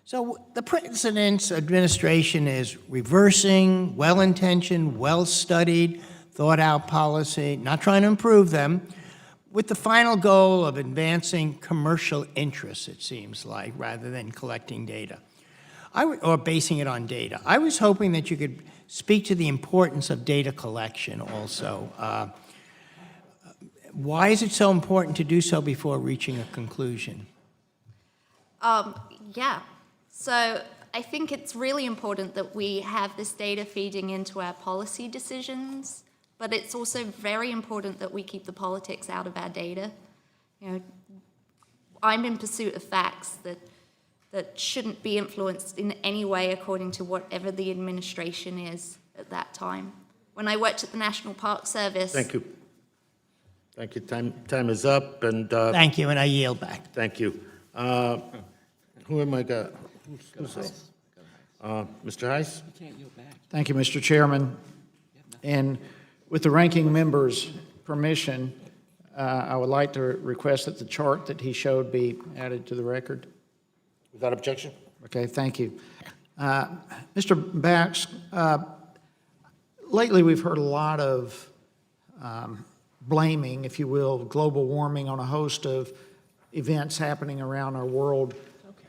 So the president's administration is reversing well-intentioned, well-studied, thought-out policy, not trying to improve them, with the final goal of advancing commercial interests, it seems like, rather than collecting data, or basing it on data. I was hoping that you could speak to the importance of data collection also. Why is it so important to do so before reaching a conclusion?
Yeah, so I think it's really important that we have this data feeding into our policy decisions, but it's also very important that we keep the politics out of our data. You know, I'm in pursuit of facts that shouldn't be influenced in any way according to whatever the administration is at that time. When I worked at the National Park Service...
Thank you. Thank you. Time is up, and...
Thank you, and I yield back.
Thank you. Who am I got? Who's this? Mr. Heiss?
Thank you, Mr. Chairman. And with the ranking member's permission, I would like to request that the chart that he showed be added to the record.
Without objection?
Okay, thank you. Mr. Bax, lately we've heard a lot of blaming, if you will, global warming on a host of events happening around our world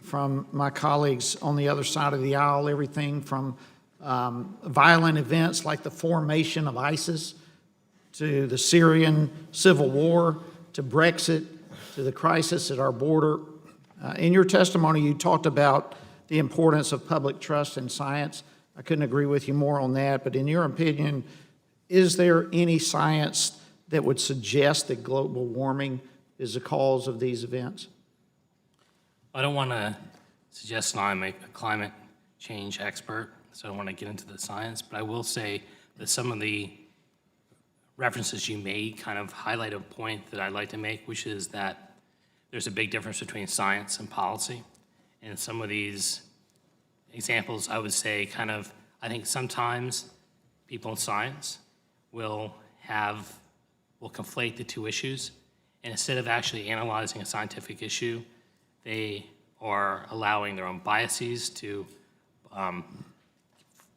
from my colleagues on the other side of the aisle, everything from violent events like the formation of ISIS, to the Syrian civil war, to Brexit, to the crisis at our border. In your testimony, you talked about the importance of public trust in science. I couldn't agree with you more on that, but in your opinion, is there any science that would suggest that global warming is the cause of these events?
I don't want to suggest that I'm a climate change expert, so I don't want to get into the science, but I will say that some of the references you made kind of highlight a point that I'd like to make, which is that there's a big difference between science and policy. And some of these examples, I would say I think sometimes people in science will conflate the two issues. And instead of actually analyzing a scientific issue, they are allowing their own biases to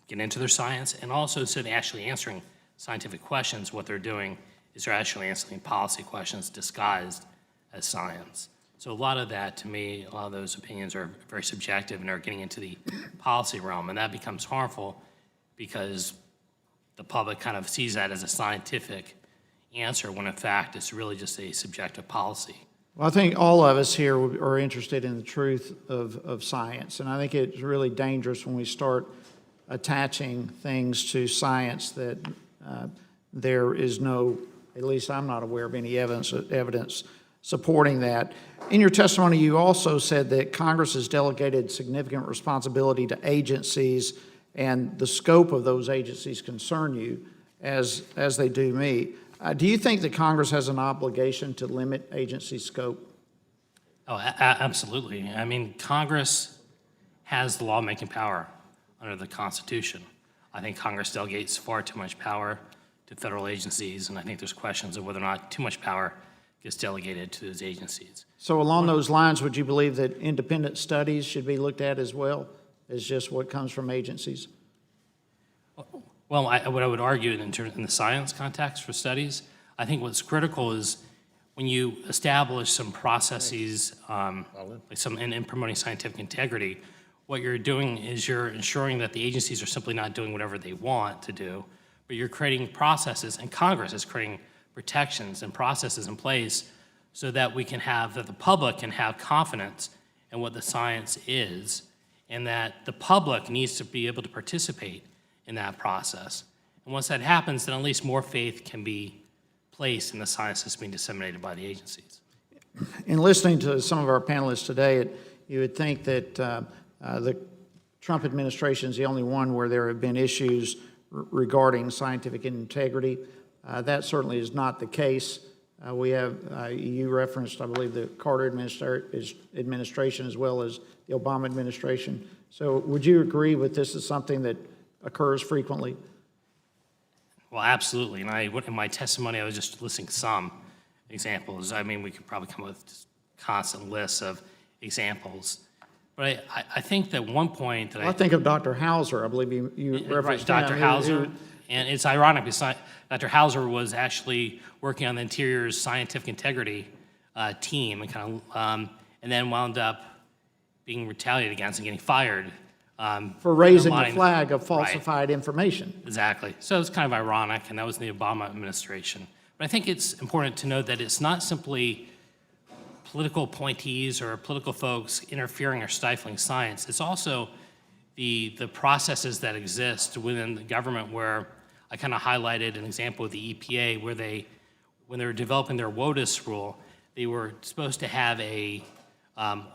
get into their science. And also, instead of actually answering scientific questions, what they're doing is they're actually answering policy questions disguised as science. So a lot of that, to me, a lot of those opinions are very subjective and are getting into the policy realm, and that becomes harmful because the public kind of sees that as a scientific answer when in fact it's really just a subjective policy.
Well, I think all of us here are interested in the truth of science, and I think it's really dangerous when we start attaching things to science that there is no, at least I'm not aware of any evidence supporting that. In your testimony, you also said that Congress has delegated significant responsibility to agencies, and the scope of those agencies concern you, as they do me. Do you think that Congress has an obligation to limit agency scope?
Oh, absolutely. I mean, Congress has the lawmaking power under the Constitution. I think Congress delegates far too much power to federal agencies, and I think there's questions of whether or not too much power gets delegated to those agencies.
So along those lines, would you believe that independent studies should be looked at as well as just what comes from agencies?
Well, what I would argue in the science context for studies, I think what's critical is when you establish some processes in promoting scientific integrity, what you're doing is you're ensuring that the agencies are simply not doing whatever they want to do, but you're creating processes, and Congress is creating protections and processes in place so that that the public can have confidence in what the science is, and that the public needs to be able to participate in that process. And once that happens, then at least more faith can be place in the science that's being disseminated by the agencies.
In listening to some of our panelists today, you would think that the Trump administration is the only one where there have been issues regarding scientific integrity. That certainly is not the case. We have, you referenced, I believe, the Carter administration as well as the Obama administration. So would you agree with this is something that occurs frequently?
Well, absolutely. And in my testimony, I was just listing some examples. I mean, we could probably come up with just constant lists of examples. But I think that one point that
I think of Dr. Hauser. I believe you referenced
right, Dr.
him,
Hauser. And it's ironic because Dr. Hauser was actually working on the Interior's scientific integrity team and and then wound up being retaliated against and getting fired.
for raising the
undermining-
flag of falsified information.
Exactly. So it's kind of ironic, and that was in the Obama administration. But I think it's important to note that it's not simply political appointees or political folks interfering or stifling science. It's also the processes that exist within the government where I kind of highlighted an example of the EPA where when they were developing their WOTUS rule, they were supposed to have a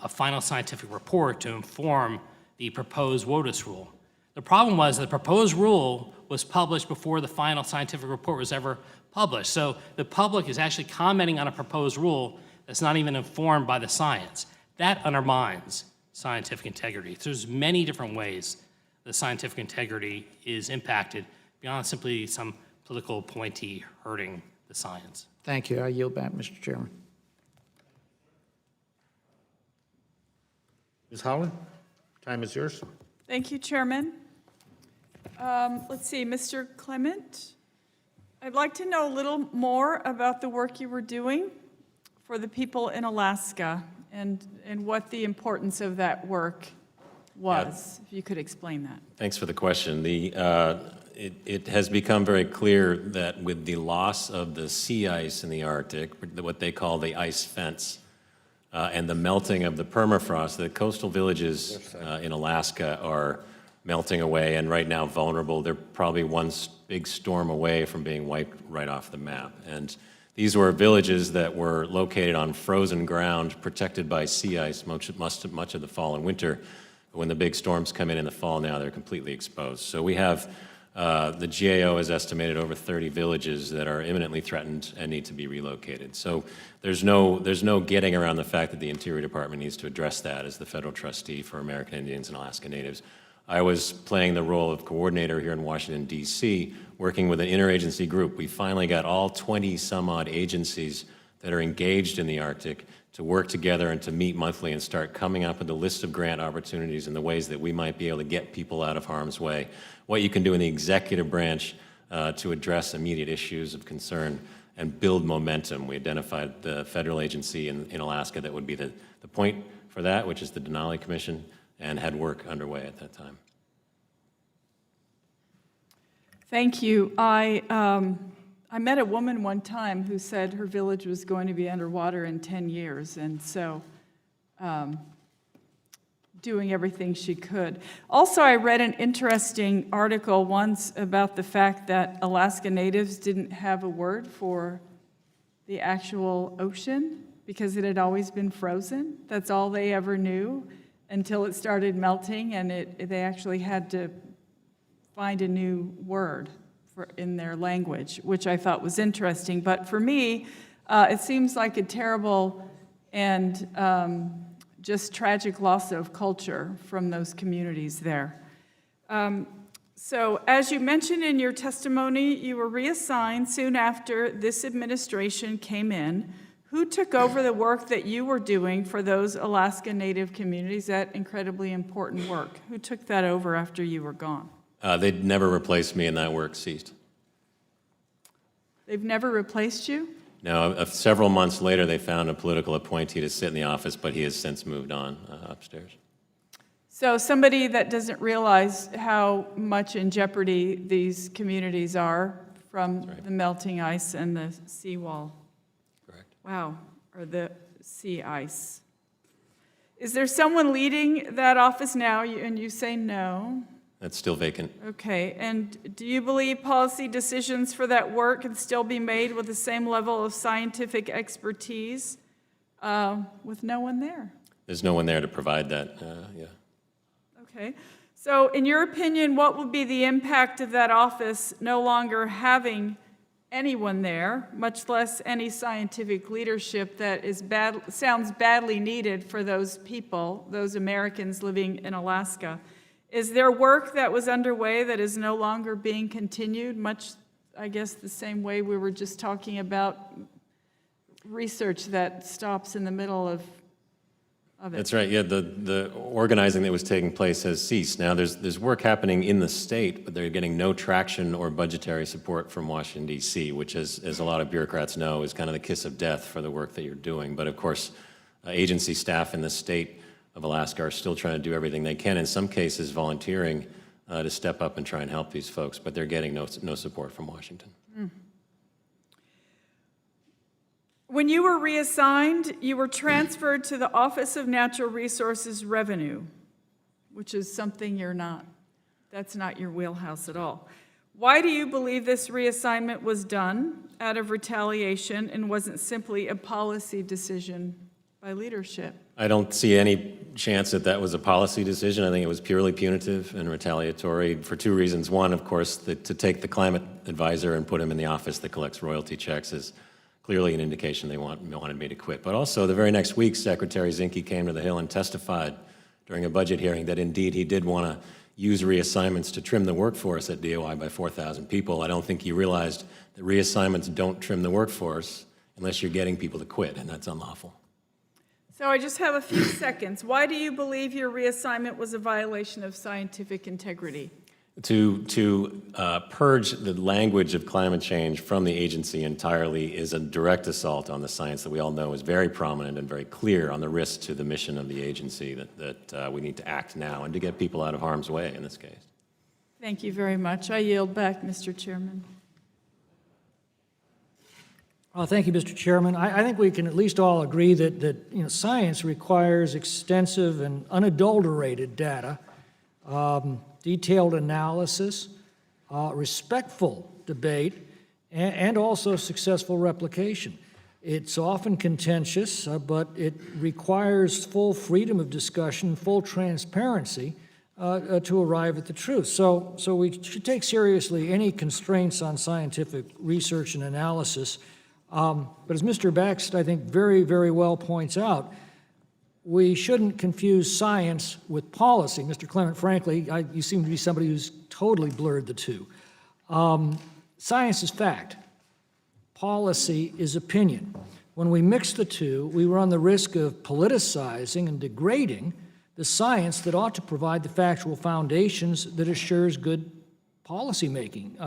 final scientific report to inform the proposed WOTUS rule. The problem was the proposed rule was published before the final scientific report was ever published. So the public is actually commenting on a proposed rule that's not even informed by the science. That undermines scientific integrity. So there's many different ways that scientific integrity is impacted beyond simply some political appointee hurting the science.
Thank you. I yield back, Mr. Chairman.
Ms. Holland, time is yours.
Thank you, Chairman. Let's see, Mr. Clement, I'd like to know a little more about the work you were doing for the people in Alaska and what the importance of that work was, if you could explain that.
Thanks for the question. It has become very clear that with the loss of the sea ice in the Arctic, what they call the ice fence, and the melting of the permafrost, the coastal villages in Alaska are melting away and right now vulnerable. They're probably one big storm away from being wiped right off the map. And these were villages that were located on frozen ground, protected by sea ice much of the fall and winter. But when the big storms come in the fall now, they're completely exposed. So we have, the GAO has estimated over 30 villages that are imminently threatened and need to be relocated. So there's no getting around the fact that the Interior Department needs to address that as the federal trustee for American Indians and Alaska Natives. I was playing the role of coordinator here in Washington, D.C., working with an interagency group. We finally got all 20 some odd agencies that are engaged in the Arctic to work together and to meet monthly and start coming up with a list of grant opportunities and the ways that we might be able to get people out of harm's way. What you can do in the executive branch to address immediate issues of concern and build momentum. We identified the federal agency in Alaska that would be the point for that, which is the Denali Commission, and had work underway at that time.
Thank you. I met a woman one time who said her village was going to be underwater in 10 years, and so doing everything she could. Also, I read an interesting article once about the fact that Alaska Natives didn't have a word for the actual ocean because it had always been frozen. That's all they ever knew until it started melting, and they actually had to find a new word in their language, which I thought was interesting. But for me, it seems like a terrible and just tragic loss of culture from those communities there. So as you mentioned in your testimony, you were reassigned soon after this administration came in. Who took over the work that you were doing for those Alaska Native communities, that incredibly important work? Who took that over after you were gone?
They'd never replaced me and that work ceased.
They've never replaced you?
No, several months later, they found a political appointee to sit in the office, but he has since moved on upstairs.
So somebody that doesn't realize how much in jeopardy these communities are from the melting ice and the seawall.
Correct.
Wow, or the sea ice. Is there someone leading that office now? And you say no.
That's still vacant.
Okay, and do you believe policy decisions for that work can still be made with the same level of scientific expertise with no one there?
There's no one there to provide that, yeah.
Okay, so in your opinion, what would be the impact of that office no longer having anyone there, much less any scientific leadership that sounds badly needed for those people, those Americans living in Alaska? Is there work that was underway that is no longer being continued, much, I guess, the same way we were just talking about research that stops in the middle of it?
That's right, yeah, the organizing that was taking place has ceased. Now, there's work happening in the state, but they're getting no traction or budgetary support from Washington, D.C., which, as a lot of bureaucrats know, is kind of the kiss of death for the work that you're doing. But of course, agency staff in the state of Alaska are still trying to do everything they can, in some cases volunteering to step up and try and help these folks, but they're getting no support from Washington.
When you were reassigned, you were transferred to the Office of Natural Resources Revenue, which is something you're not. That's not your wheelhouse at all. Why do you believe this reassignment was done out of retaliation and wasn't simply a policy decision by leadership?
I don't see any chance that that was a policy decision. I think it was purely punitive and retaliatory for two reasons. One, of course, to take the climate advisor and put him in the office that collects royalty checks is clearly an indication they wanted me to quit. But also, the very next week, Secretary Zinke came to the Hill and testified during a budget hearing that indeed he did want to use reassignments to trim the workforce at DOI by 4,000 people. I don't think he realized that reassignments don't trim the workforce unless you're getting people to quit, and that's unlawful.
So I just have a few seconds. Why do you believe your reassignment was a violation of scientific integrity?
To purge the language of climate change from the agency entirely is a direct assault on the science that we all know is very prominent and very clear on the risk to the mission of the agency that we need to act now and to get people out of harm's way in this case.
Thank you very much. I yield back, Mr. Chairman.
Thank you, Mr. Chairman. I think we can at least all agree that science requires extensive and unadulterated data, detailed analysis, respectful debate, and also successful replication. It's often contentious, but it requires full freedom of discussion, full transparency to arrive at the truth. So we should take seriously any constraints on scientific research and analysis. But as Mr. Baxt, I think, very, very well points out, we shouldn't confuse science with policy. Mr. Clement, frankly, you seem to be somebody who's totally blurred the two. Science is fact. Policy is opinion. When we mix the two, we run the risk of politicizing and degrading the science that ought to provide the factual foundations that assures good policymaking.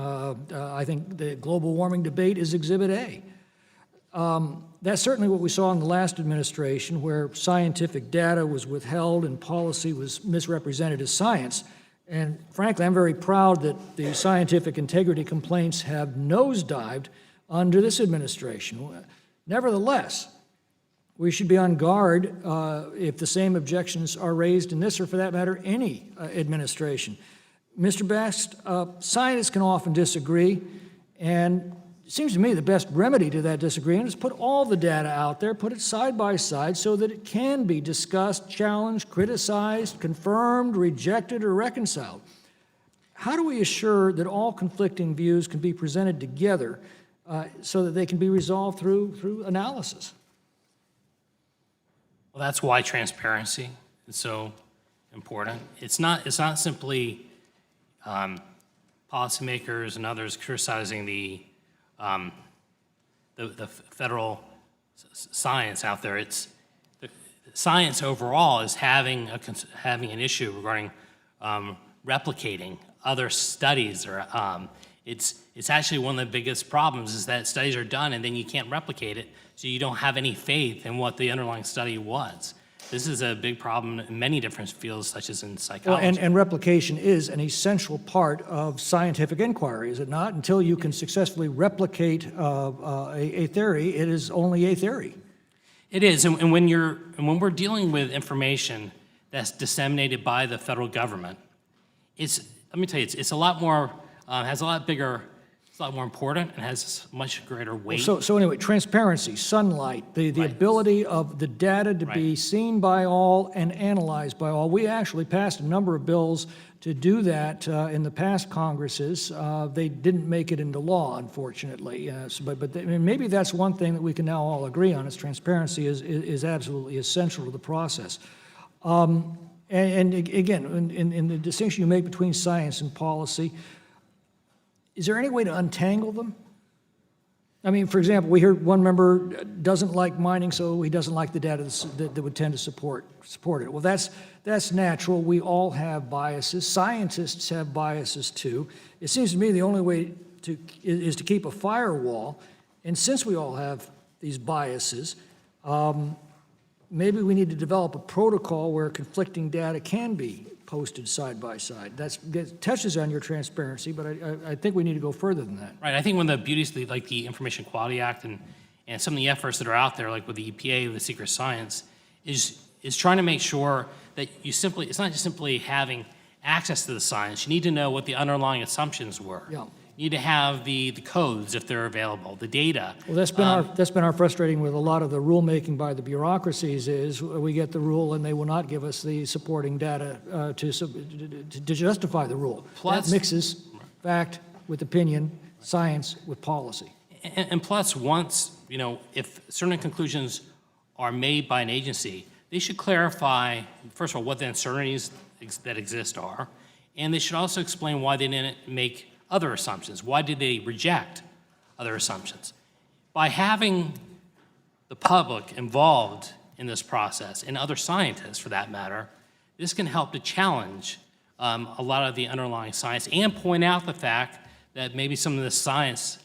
I think the global warming debate is Exhibit A. That's certainly what we saw in the last administration, where scientific data was withheld and policy was misrepresented as science. And frankly, I'm very proud that the scientific integrity complaints have nosedived under this administration. Nevertheless, we should be on guard if the same objections are raised in this, or for that matter, any administration. Mr. Best, scientists can often disagree, and it seems to me the best remedy to that disagreement is put all the data out there, put it side by side so that it can be discussed, challenged, criticized, confirmed, rejected, or reconciled. How do we assure that all conflicting views can be presented together so that they can be resolved through analysis?
Well, that's why transparency is so important. It's not simply policymakers and others criticizing the federal science out there. It's the science overall is having an issue regarding replicating other studies, or it's actually one of the biggest problems is that studies are done and then you can't replicate it, so you don't have any faith in what the underlying study was. This is a big problem in many different fields, such as in psychology.
Well, and replication is an essential part of scientific inquiry, is it not? Until you can successfully replicate a theory, it is only a theory.
It is, and when we're dealing with information that's disseminated by the federal government, it's let me tell you, it's a lot more, has a lot bigger, it's a lot more important and has much greater weight.
So anyway, transparency, sunlight, the ability of the data to be
Right.
seen by all and analyzed by all. We actually passed a number of bills to do that in the past Congresses. They didn't make it into law, unfortunately. But I mean, maybe that's one thing that we can now all agree on, is transparency is absolutely essential to the process. And again, in the distinction you make between science and policy, is there any way to untangle them? I mean, for example, we hear one member doesn't like mining, so he doesn't like the data that would tend to support it. Well, that's natural. We all have biases. Scientists have biases too. It seems to me the only way is to keep a firewall. And since we all have these biases, maybe we need to develop a protocol where conflicting data can be posted side by side. That touches on your transparency, but I think we need to go further than that.
Right, I think one of the beauties of the Information Quality Act and some of the efforts that are out there, like with the EPA, with the Secret Science, is trying to make sure that it's not just simply having access to the science. You need to know what the underlying assumptions were.
Yeah.
You need to have the codes, if they're available, the data.
Well, that's been our frustrating with a lot of the rulemaking by the bureaucracies is we get the rule and they will not give us the supporting data to justify the rule.
Plus-
That mixes fact with opinion, science with policy.
And plus, once, if certain conclusions are made by an agency, they should clarify, first of all, what the uncertainties that exist are, and they should also explain why they didn't make other assumptions. Why did they reject other assumptions? By having the public involved in this process, and other scientists for that matter, this can help to challenge a lot of the underlying science and point out the fact that maybe some of the science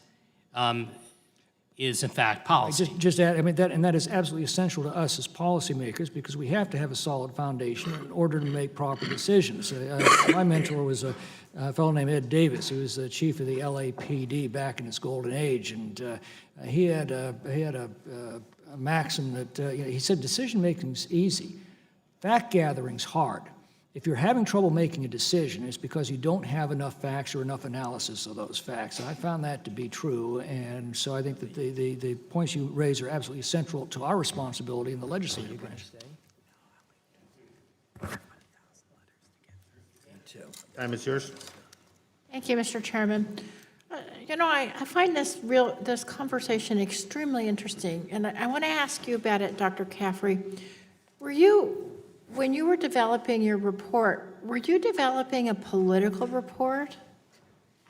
is in fact policy.
Just add, I mean, that is absolutely essential to us as policymakers because we have to have a solid foundation in order to make proper decisions. My mentor was a fellow named Ed Davis, who was the chief of the LAPD back in its golden age, and he had a maxim that he said, decision making's easy, fact gathering's hard. If you're having trouble making a decision, it's because you don't have enough facts or enough analysis of those facts. And I found that to be true, and so I think that the points you raise are absolutely central to our responsibility in the legislative branch.
Time is yours.
Thank you, Mr. Chairman. I find this conversation extremely interesting, and I want to ask you about it, Dr. Caffrey. When you were developing your report, were you developing a political report?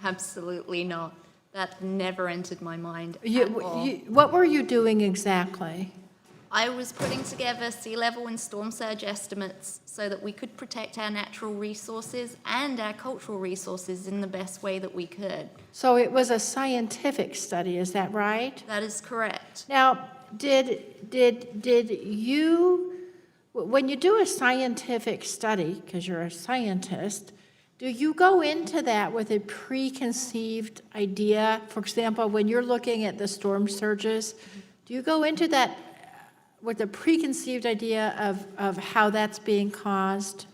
Absolutely not. That never entered my mind at all.
What were you doing exactly?
I was putting together sea level and storm surge estimates so that we could protect our natural resources and our cultural resources in the best way that we could.
So it was a scientific study, is that right?
That is correct.
Now, did you, when you do a scientific study, because you're a scientist, do you go into that with a preconceived idea? For example, when you're looking at the storm surges, do you go into that with a preconceived idea of how that's being caused?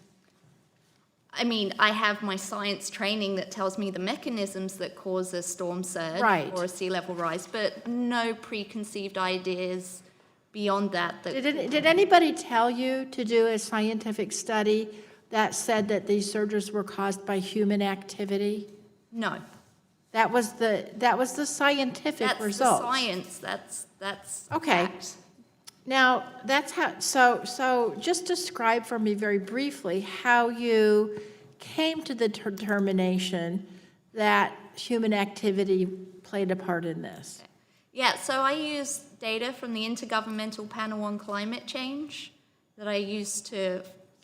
I mean, I have my science training that tells me the mechanisms that cause a storm surge
Right.
or a sea level rise, but no preconceived ideas beyond that.
Did anybody tell you to do a scientific study that said that these surges were caused by human activity?
No.
That was the scientific
That's
result.
the science. That's
Okay.
fact.
Now, that's how, so just describe for me very briefly how you came to the determination that human activity played a part in this.
Yeah, so I used data from the Intergovernmental Panel on Climate Change that I used to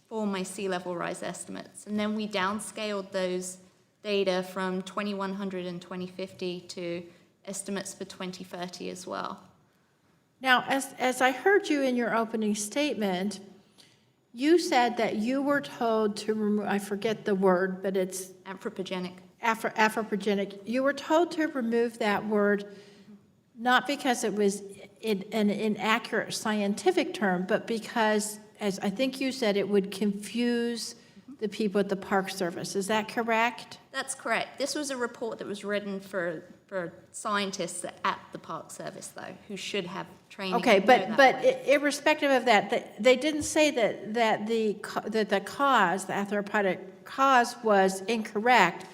form my sea level rise estimates. And then we downscaled those data from 2100 and 2050 to estimates for 2030 as well.
Now, as I heard you in your opening statement, you said that you were told to remove, I forget the word, but it's
Anthropogenic.
anthropogenic. You were told to remove that word not because it was an inaccurate scientific term, but because, as I think you said, it would confuse the people at the Park Service. Is that correct?
That's correct. This was a report that was written for scientists at the Park Service, though, who should have training.
Okay,
to know that way.
irrespective of that, they didn't say that the arthropodic cause was incorrect.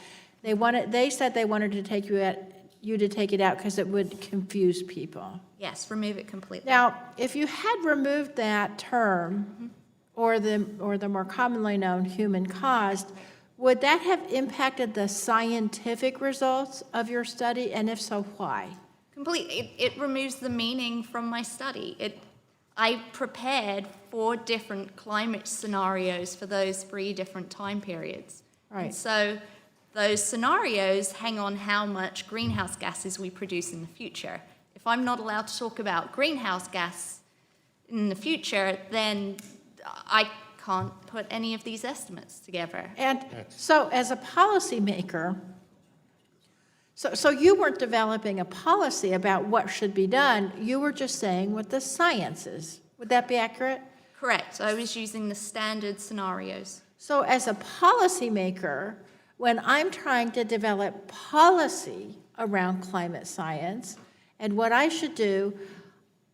They said they wanted to take you to take it out because it would confuse people.
Yes, remove it completely.
Now, if you had removed that term, or the more commonly known human caused, would that have impacted the scientific results of your study, and if so, why?
Completely. It removes the meaning from my study. I prepared 4 different climate scenarios for those 3 different time periods.
Right.
And so those scenarios hang on how much greenhouse gases we produce in the future. If I'm not allowed to talk about greenhouse gas in the future, then I can't put any of these estimates together.
And so as a policymaker, so you weren't developing a policy about what should be done, you were just saying what the science is. Would that be accurate?
Correct. I was using the standard scenarios.
So as a policymaker, when I'm trying to develop policy around climate science and what I should do,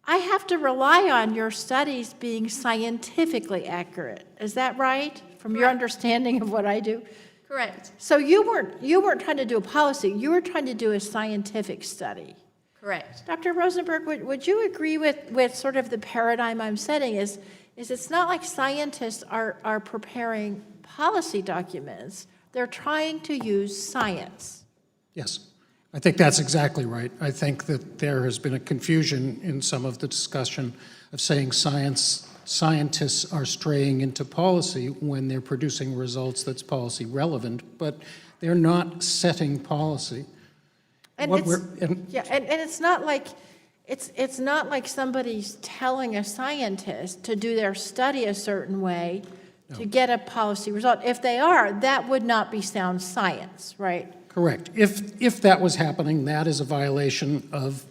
I have to rely on your studies being scientifically accurate. Is that right? From your understanding of what I do?
Correct.
So you weren't trying to do a policy, you were trying to do a scientific study.
Correct.
Dr. Rosenberg, would you agree with sort of the paradigm I'm setting is it's not like scientists are preparing policy documents, they're trying to use science.
Yes, I think that's exactly right. I think that there has been a confusion in some of the discussion of saying scientists are straying into policy when they're producing results that's policy relevant, but they're not setting policy.
And it's not like it's not like somebody's telling a scientist to do their study a certain way to get a policy result. If they are, that would not be sound science, right?
Correct. If that was happening, that is a violation of,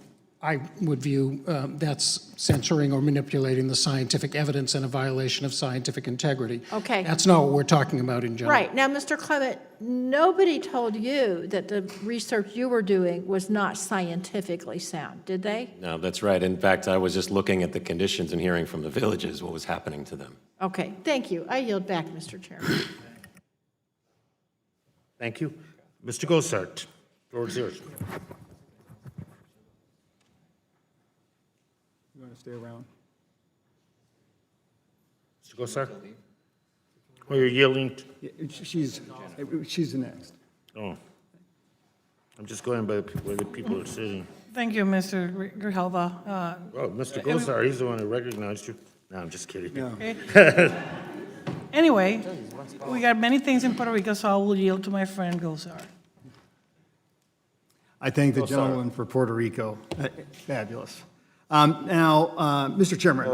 I would view, that's censoring or manipulating the scientific evidence and a violation of scientific integrity.
Okay.
That's not what we're talking about in general.
Right. Now, Mr. Clement, nobody told you that the research you were doing was not scientifically sound, did they?
No, that's right. In fact, I was just looking at the conditions and hearing from the villages what was happening to them.
Okay, thank you. I yield back, Mr. Chairman.
Thank you. Mr. Gosart, floor is yours.
You want to stay around?
Mr. Gosar? Oh, you're yielding?
Yeah, she's the next.
Oh. I'm just going by where the people are sitting.
Thank you, Mr. Grijalva.
Oh, Mr. Gosar, he's the one who recognized you. No, I'm just kidding.
No.
Anyway, we got many things in Puerto Rico, so I will yield to my friend Gosar.
I thank the gentleman for Puerto Rico. Fabulous. Mr. Chairman,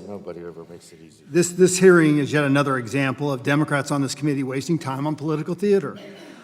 Nobody ever makes it easy.
this hearing is yet another example of Democrats on this committee wasting time on political theater.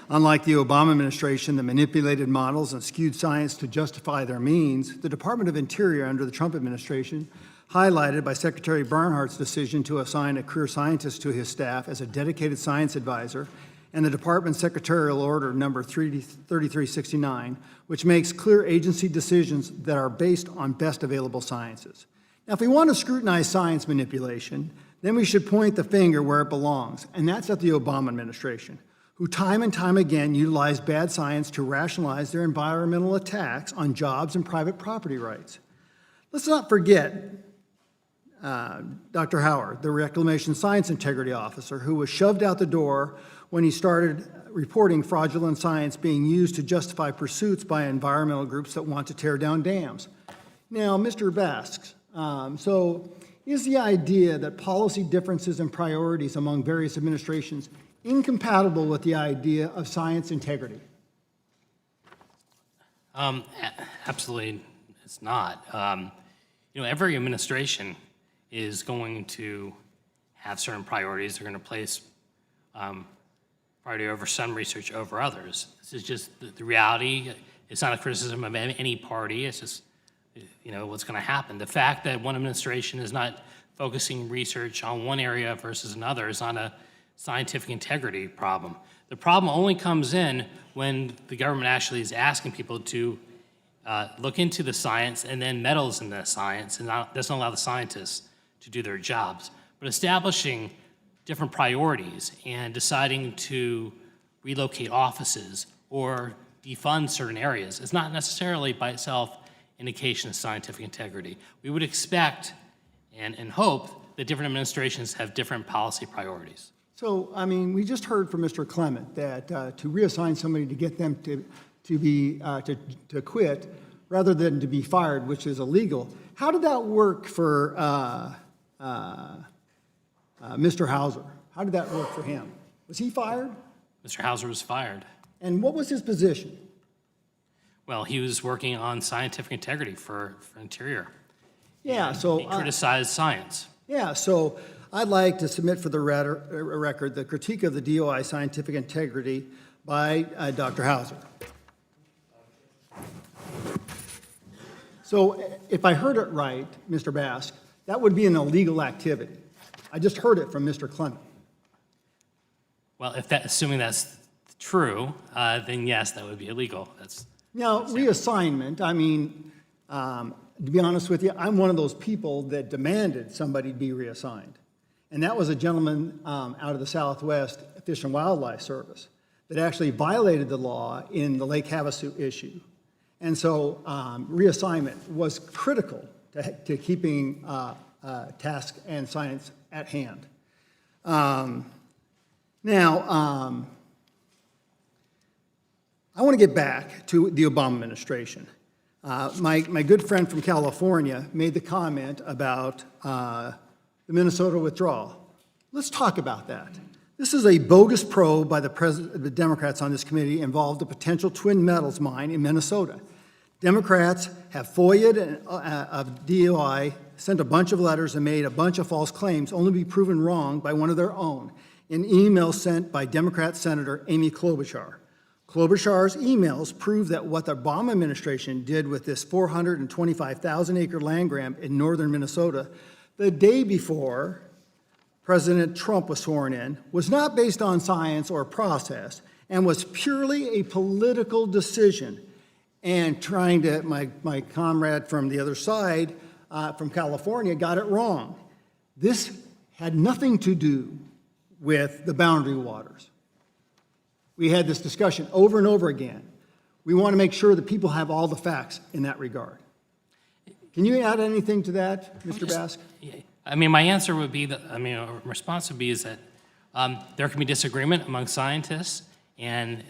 Unlike the Obama administration that manipulated models and skewed science to justify their means, the Department of Interior under the Trump administration, highlighted by Secretary Bernhardt's decision to assign a career scientist to his staff as a dedicated science advisor, and the Department's Secretarial Order number 3369, which makes clear agency decisions that are based on best available sciences. Now, if we want to scrutinize science manipulation, then we should point the finger where it belongs, and that's at the Obama administration, who time and time again utilized bad science to rationalize their environmental attacks on jobs and private property rights. Let's not forget Dr. Howard, the Reclamation Science Integrity Officer, who was shoved out the door when he started reporting fraudulent science being used to justify pursuits by environmental groups that want to tear down dams. Now, Mr. Basks, so is the idea that policy differences and priorities among various administrations incompatible with the idea of science integrity?
Absolutely, it's not. Every administration is going to have certain priorities. They're going to place priority over some research over others. This is just the reality. It's not a criticism of any party. It's just, what's going to happen. The fact that one administration is not focusing research on one area versus another is not a scientific integrity problem. The problem only comes in when the government actually is asking people to look into the science and then meddles in the science and doesn't allow the scientists to do their jobs. But establishing different priorities and deciding to relocate offices or defund certain areas is not necessarily by itself indication of scientific integrity. We would expect and hope that different administrations have different policy priorities.
So, I mean, we just heard from Mr. Clement that to reassign somebody to get them to quit rather than to be fired, which is illegal. How did that work for Mr. Hauser? How did that work for him? Was he fired?
Mr. Hauser was fired.
And what was his position?
Well, he was working on scientific integrity for Interior.
Yeah, so
He criticized science.
yeah, so I'd like to submit for the record the critique of the DOI scientific integrity by Dr. Hauser. So if I heard it right, Mr. Bask, that would be an illegal activity. I just heard it from Mr. Clement.
Well, assuming that's true, then yes, that would be illegal.
Now, reassignment, I mean, to be honest with you, I'm one of those people that demanded somebody be reassigned. And that was a gentleman out of the Southwest Fish and Wildlife Service that actually violated the law in the Lake Havasu issue. And so reassignment was critical to keeping task and science at hand. Now, I want to get back to the Obama administration. My good friend from California made the comment about the Minnesota withdrawal. Let's talk about that. This is a bogus probe by the Democrats on this committee involved a potential twin metals mine in Minnesota. Democrats have FOIA'd of DOI, sent a bunch of letters, and made a bunch of false claims, only to be proven wrong by one of their own, in emails sent by Democrat Senator Amy Klobuchar. Klobuchar's emails prove that what the Obama administration did with this 425,000-acre land grant in northern Minnesota the day before President Trump was sworn in was not based on science or process and was purely a political decision. And trying to, my comrade from the other side, from California, got it wrong. This had nothing to do with the boundary waters. We had this discussion over and over again. We want to make sure that people have all the facts in that regard. Can you add anything to that, Mr. Bask?
I mean, my answer would be that, a response would be is that there can be disagreement among scientists, and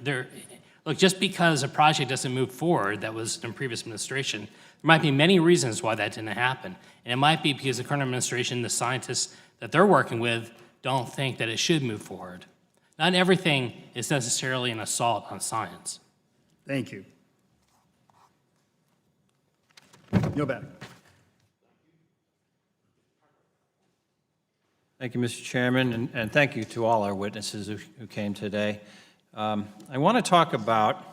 look, just because a project doesn't move forward that was in previous administration, there might be many reasons why that didn't happen. And it might be because the current administration, the scientists that they're working with, don't think that it should move forward. Not everything is necessarily an assault on science.
Thank you. No better.
Thank you, Mr. Chairman, and thank you to all our witnesses who came today. I want to talk about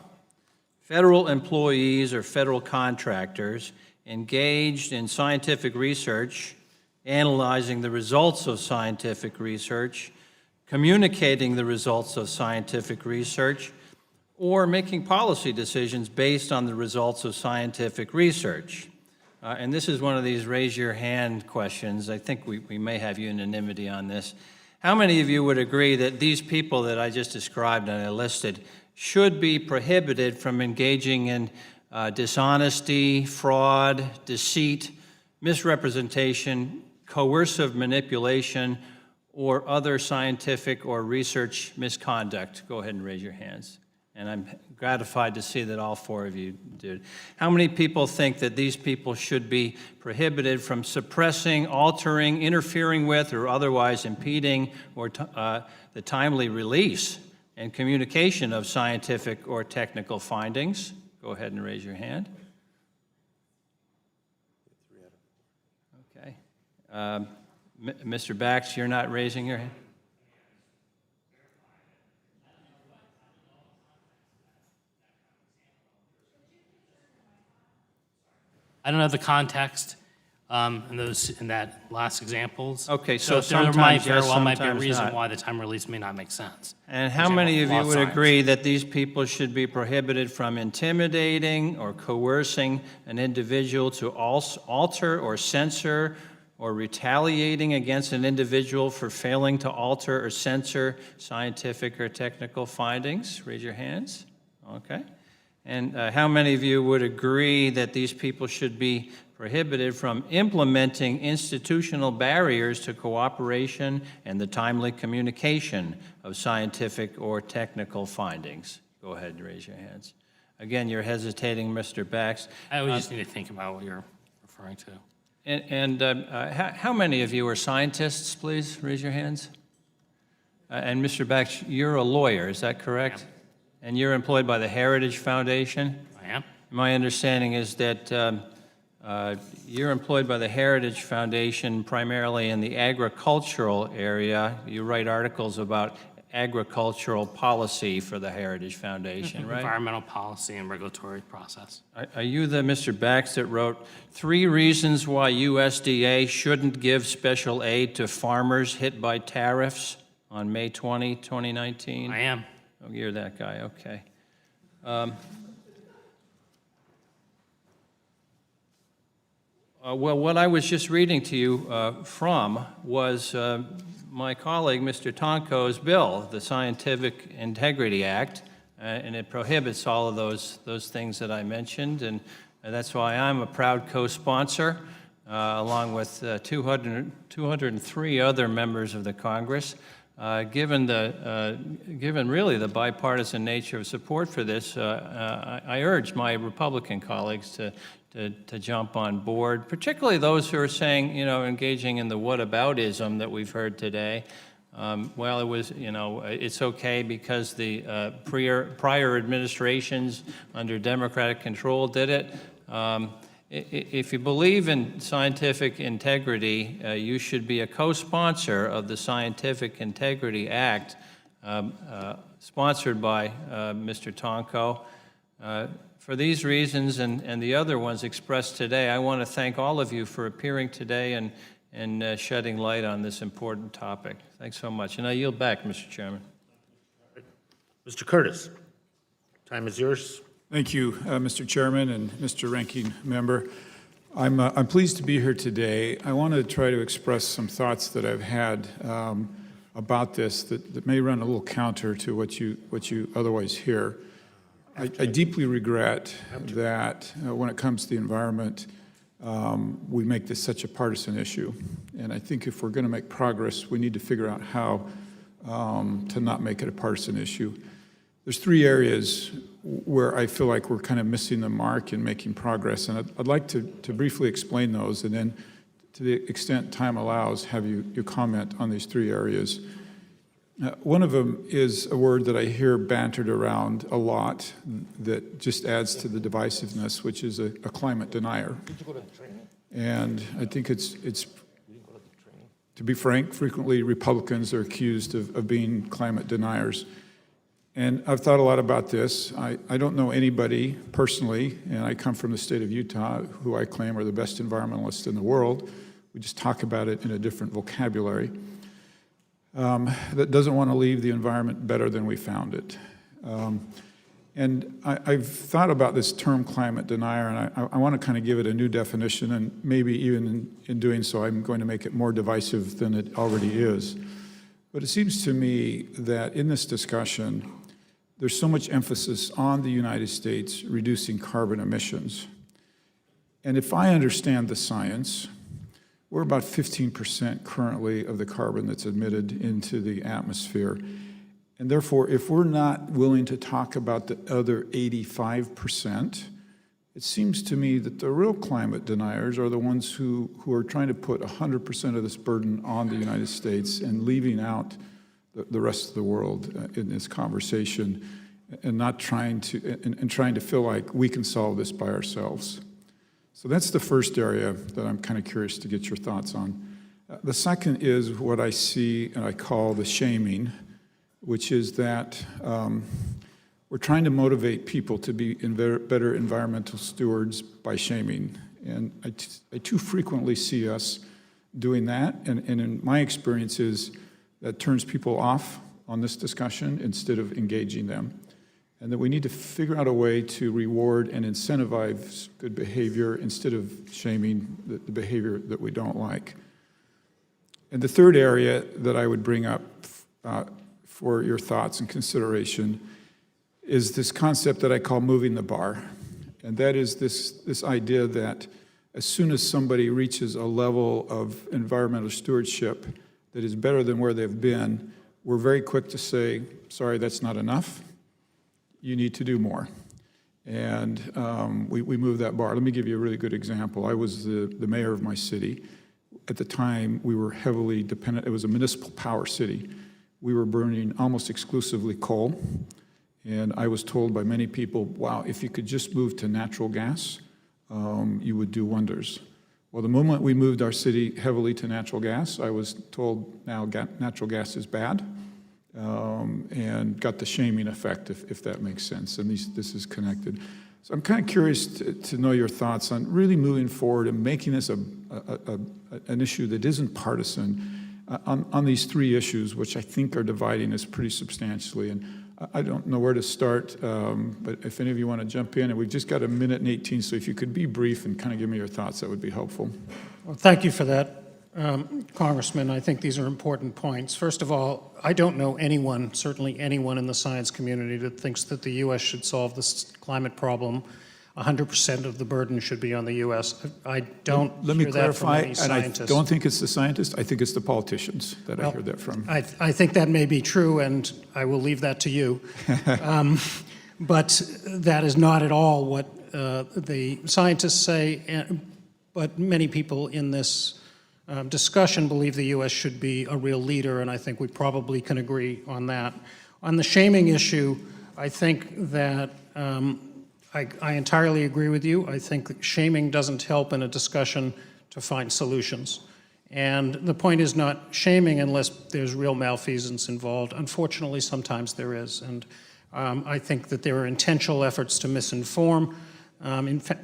federal employees or federal contractors engaged in scientific research, analyzing the results of scientific research, communicating the results of scientific research, or making policy decisions based on the results of scientific research. And this is one of these raise your hand questions. I think we may have unanimity on this. How many of you would agree that these people that I just described and I listed should be prohibited from engaging in dishonesty, fraud, deceit, misrepresentation, coercive manipulation, or other scientific or research misconduct? Go ahead and raise your hands. And I'm gratified to see that all four of you did. How many people think that these people should be prohibited from suppressing, altering, interfering with, or otherwise impeding or the timely release and communication of scientific or technical findings? Go ahead and raise your hand. Okay. Mr. Bax, you're not raising your hand?
I don't know the context in that last examples.
Okay, so
there might
sometimes
very
yes,
well might be a
sometimes
reason
not.
why the time release may not make sense.
And how
example,
many of you
law
would
science.
agree that these people should be prohibited from intimidating or coercing an individual to alter or censor or retaliating against an individual for failing to alter or censor scientific or technical findings? Raise your hands. Okay. And how many of you would agree that these people should be prohibited from implementing institutional barriers to cooperation and the timely communication of scientific or technical findings? Go ahead and raise your hands. Again, you're hesitating, Mr. Bax.
I would just need to think about what you're referring to.
How many of you are scientists, please? Raise your hands. And Mr. Bax, you're a lawyer, is that correct? And you're employed by the Heritage Foundation?
I am.
My understanding is that you're employed by the Heritage Foundation primarily in the agricultural area. You write articles about agricultural policy for the Heritage Foundation, right?
Environmental policy and regulatory process.
Are you the Mr. Bax that wrote 3 reasons why USDA shouldn't give special aid to farmers hit by tariffs on May 20, 2019?
I am.
Oh, you're that guy, okay. Well, what I was just reading to you from was my colleague, Mr. Tonko's bill, the Scientific Integrity Act, and it prohibits all of those things that I mentioned, and that's why I'm a proud co-sponsor, along with 203 other members of the Congress. Given really the bipartisan nature of support for this, I urge my Republican colleagues to jump on board, particularly those who are saying, engaging in the whataboutism that we've heard today. Well, it was, it's okay because the prior administrations under Democratic control did it. If you believe in scientific integrity, you should be a co-sponsor of the Scientific Integrity Act, sponsored by Mr. Tonko. For these reasons and the other ones expressed today, I want to thank all of you for appearing today and shedding light on this important topic. Thanks so much. And I yield back, Mr. Chairman.
Mr. Curtis, time is yours.
Thank you, Mr. Chairman and Mr. Ranking Member. I'm pleased to be here today. I want to try to express some thoughts that I've had about this that may run a little counter to what you otherwise hear. I deeply regret that when it comes to the environment, we make this such a partisan issue. And I think if we're going to make progress, we need to figure out how to not make it a partisan issue. There's 3 areas where I feel like we're kind of missing the mark in making progress, and I'd like to briefly explain those, and then to the extent time allows, have you comment on these 3 areas. One of them is a word that I hear bantered around a lot that just adds to the divisiveness, which is a climate denier. And I think it's to be frank, frequently Republicans are accused of being climate deniers. And I've thought a lot about this. I don't know anybody personally, and I come from the state of Utah, who I claim are the best environmentalists in the world. We just talk about it in a different vocabulary. That doesn't want to leave the environment better than we found it. And I've thought about this term climate denier, and I want to kind of give it a new definition, and maybe even in doing so, I'm going to make it more divisive than it already is. But it seems to me that in this discussion, there's so much emphasis on the United States reducing carbon emissions. And if I understand the science, we're about 15% currently of the carbon that's emitted into the atmosphere. And therefore, if we're not willing to talk about the other 85%, it seems to me that the real climate deniers are the ones who are trying to put 100% of this burden on the United States and leaving out the rest of the world in this conversation, and not trying to feel like we can solve this by ourselves. So that's the first area that I'm kind of curious to get your thoughts on. The second is what I see and I call the shaming, which is that we're trying to motivate people to be better environmental stewards by shaming. And I too frequently see us doing that, and in my experiences, that turns people off on this discussion instead of engaging them. And that we need to figure out a way to reward and incentivize good behavior instead of shaming the behavior that we don't like. And the third area that I would bring up for your thoughts and consideration is this concept that I call moving the bar. And that is this idea that as soon as somebody reaches a level of environmental stewardship that is better than where they've been, we're very quick to say, sorry, that's not enough. You need to do more. And we move that bar. Let me give you a really good example. I was the mayor of my city. At the time, we were heavily dependent. It was a municipal power city. We were burning almost exclusively coal. And I was told by many people, wow, if you could just move to natural gas, you would do wonders. Well, the moment we moved our city heavily to natural gas, I was told now natural gas is bad, and got the shaming effect, if that makes sense. And this is connected. So I'm kind of curious to know your thoughts on really moving forward and making this an issue that isn't partisan on these three issues, which I think are dividing us pretty substantially. And I don't know where to start, but if any of you want to jump in, and we've just got 1 minute and 18, so if you could be brief and kind of give me your thoughts, that would be helpful.
Well, thank you for that, Congressman. I think these are important points. First of all, I don't know anyone, certainly anyone in the science community, that thinks that the U.S. should solve this climate problem. 100% of the burden should be on the U.S. I don't
Let me
hear that from
clarify,
any
and
scientists.
I don't think it's the scientists, I think it's the politicians that I hear that from.
I think that may be true, and I will leave that to you. But that is not at all what the scientists say, but many people in this discussion believe the U.S. should be a real leader, and I think we probably can agree on that. On the shaming issue, I think that I entirely agree with you. I think shaming doesn't help in a discussion to find solutions. And the point is not shaming unless there's real malfeasance involved. Unfortunately, sometimes there is. And I think that there are intentional efforts to misinform,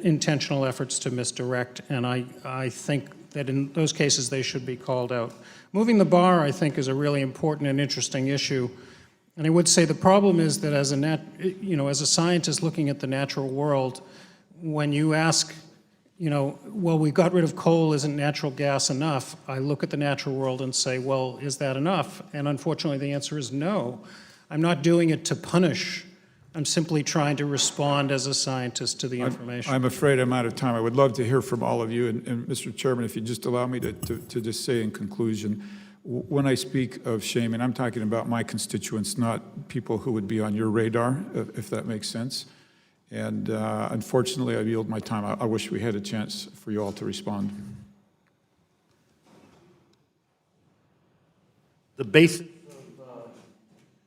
intentional efforts to misdirect, and I think that in those cases they should be called out. Moving the bar, I think, is a really important and interesting issue. And I would say the problem is that as a scientist looking at the natural world, when you ask, well, we got rid of coal, isn't natural gas enough? I look at the natural world and say, well, is that enough? And unfortunately, the answer is no. I'm not doing it to punish. I'm simply trying to respond as a scientist to the information.
I'm afraid I'm out of time. I would love to hear from all of you. And Mr. Chairman, if you just allow me to just say in conclusion, when I speak of shaming, I'm talking about my constituents, not people who would be on your radar, if that makes sense. And unfortunately, I've yielded my time. I wish we had a chance for you all to respond.
The basis of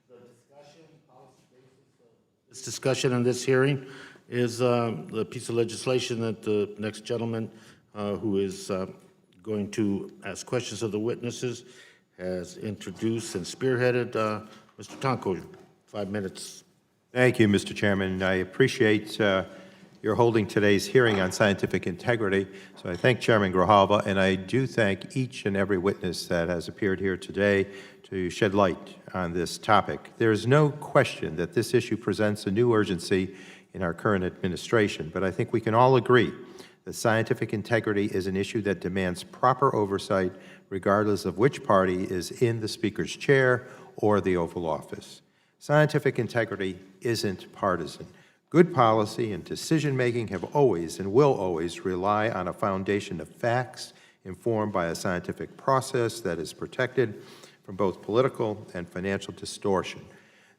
the discussion, policy basis of this discussion and this hearing is the piece of legislation that the next gentleman who is going to ask questions of the witnesses has introduced and spearheaded. Mr. Tonko, 5 minutes.
Thank you, Mr. Chairman. I appreciate your holding today's hearing on scientific integrity. So I thank Chairman Grijalva, and I do thank each and every witness that has appeared here today to shed light on this topic. There is no question that this issue presents a new urgency in our current administration, but I think we can all agree that scientific integrity is an issue that demands proper oversight regardless of which party is in the Speaker's chair or the Oval Office. Scientific integrity isn't partisan. Good policy and decision-making have always and will always rely on a foundation of facts informed by a scientific process that is protected from both political and financial distortion.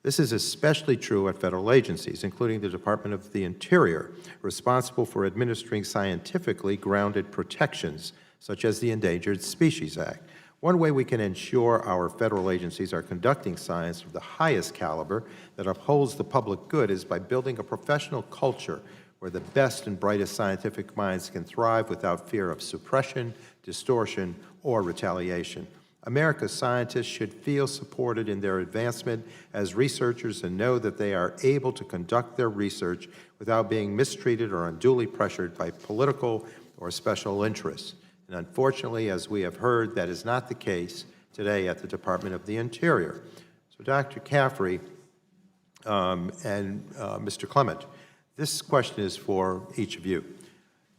This is especially true at federal agencies, including the Department of the Interior, responsible for administering scientifically grounded protections, such as the Endangered Species Act. One way we can ensure our federal agencies are conducting science of the highest caliber that upholds the public good is by building a professional culture where the best and brightest scientific minds can thrive without fear of suppression, distortion, or retaliation. America's scientists should feel supported in their advancement as researchers and know that they are able to conduct their research without being mistreated or unduly pressured by political or special interests. And unfortunately, as we have heard, that is not the case today at the Department of the Interior. So Dr. Caffrey and Mr. Clement, this question is for each of you.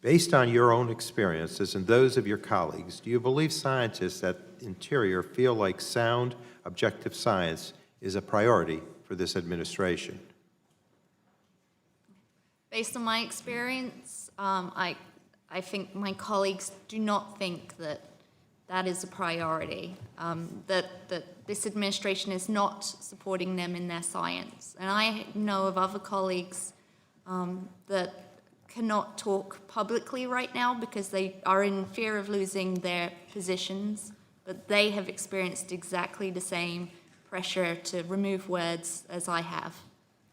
Based on your own experiences and those of your colleagues, do you believe scientists at Interior feel like sound, objective science is a priority for this administration?
Based on my experience, I think my colleagues do not think that that is a priority, that this administration is not supporting them in their science. And I know of other colleagues that cannot talk publicly right now because they are in fear of losing their positions, but they have experienced exactly the same pressure to remove words as I have.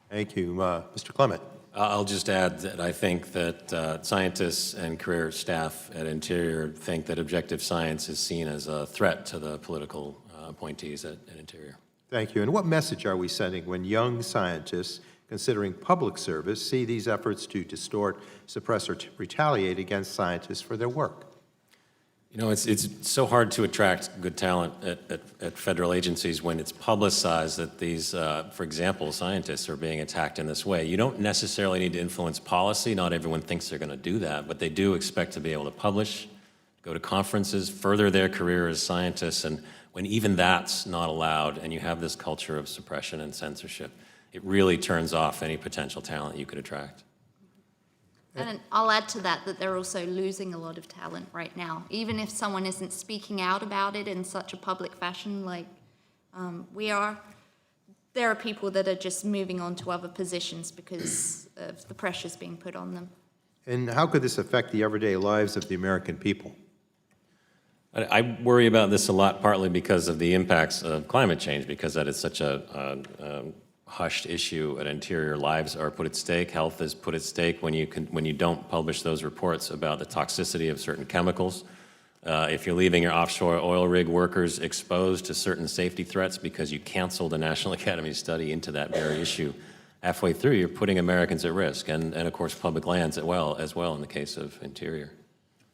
Thank you. Mr. Clement.
I'll just add that I think that scientists and career staff at Interior think that objective science is seen as a threat to the political appointees at Interior.
Thank you. And what message are we sending when young scientists considering public service see these efforts to distort, suppress, or retaliate against scientists for their work?
You know, it's so hard to attract good talent at federal agencies when it's publicized that these, for example, scientists are being attacked in this way. You don't necessarily need to influence policy. Not everyone thinks they're going to do that, but they do expect to be able to publish, go to conferences, further their career as scientists, and when even that's not allowed and you have this culture of suppression and censorship, it really turns off any potential talent you could attract.
And I'll add to that they're also losing a lot of talent right now. Even if someone isn't speaking out about it in such a public fashion like we are, there are people that are just moving on to other positions because of the pressures being put on them.
And how could this affect the everyday lives of the American people?
I worry about this a lot, partly because of the impacts of climate change, because that is such a hushed issue at Interior. Lives are put at stake, health is put at stake when you don't publish those reports about the toxicity of certain chemicals. If you're leaving your offshore oil rig workers exposed to certain safety threats because you canceled a National Academy study into that very issue halfway through, you're putting Americans at risk, and of course public lands as well in the case of Interior.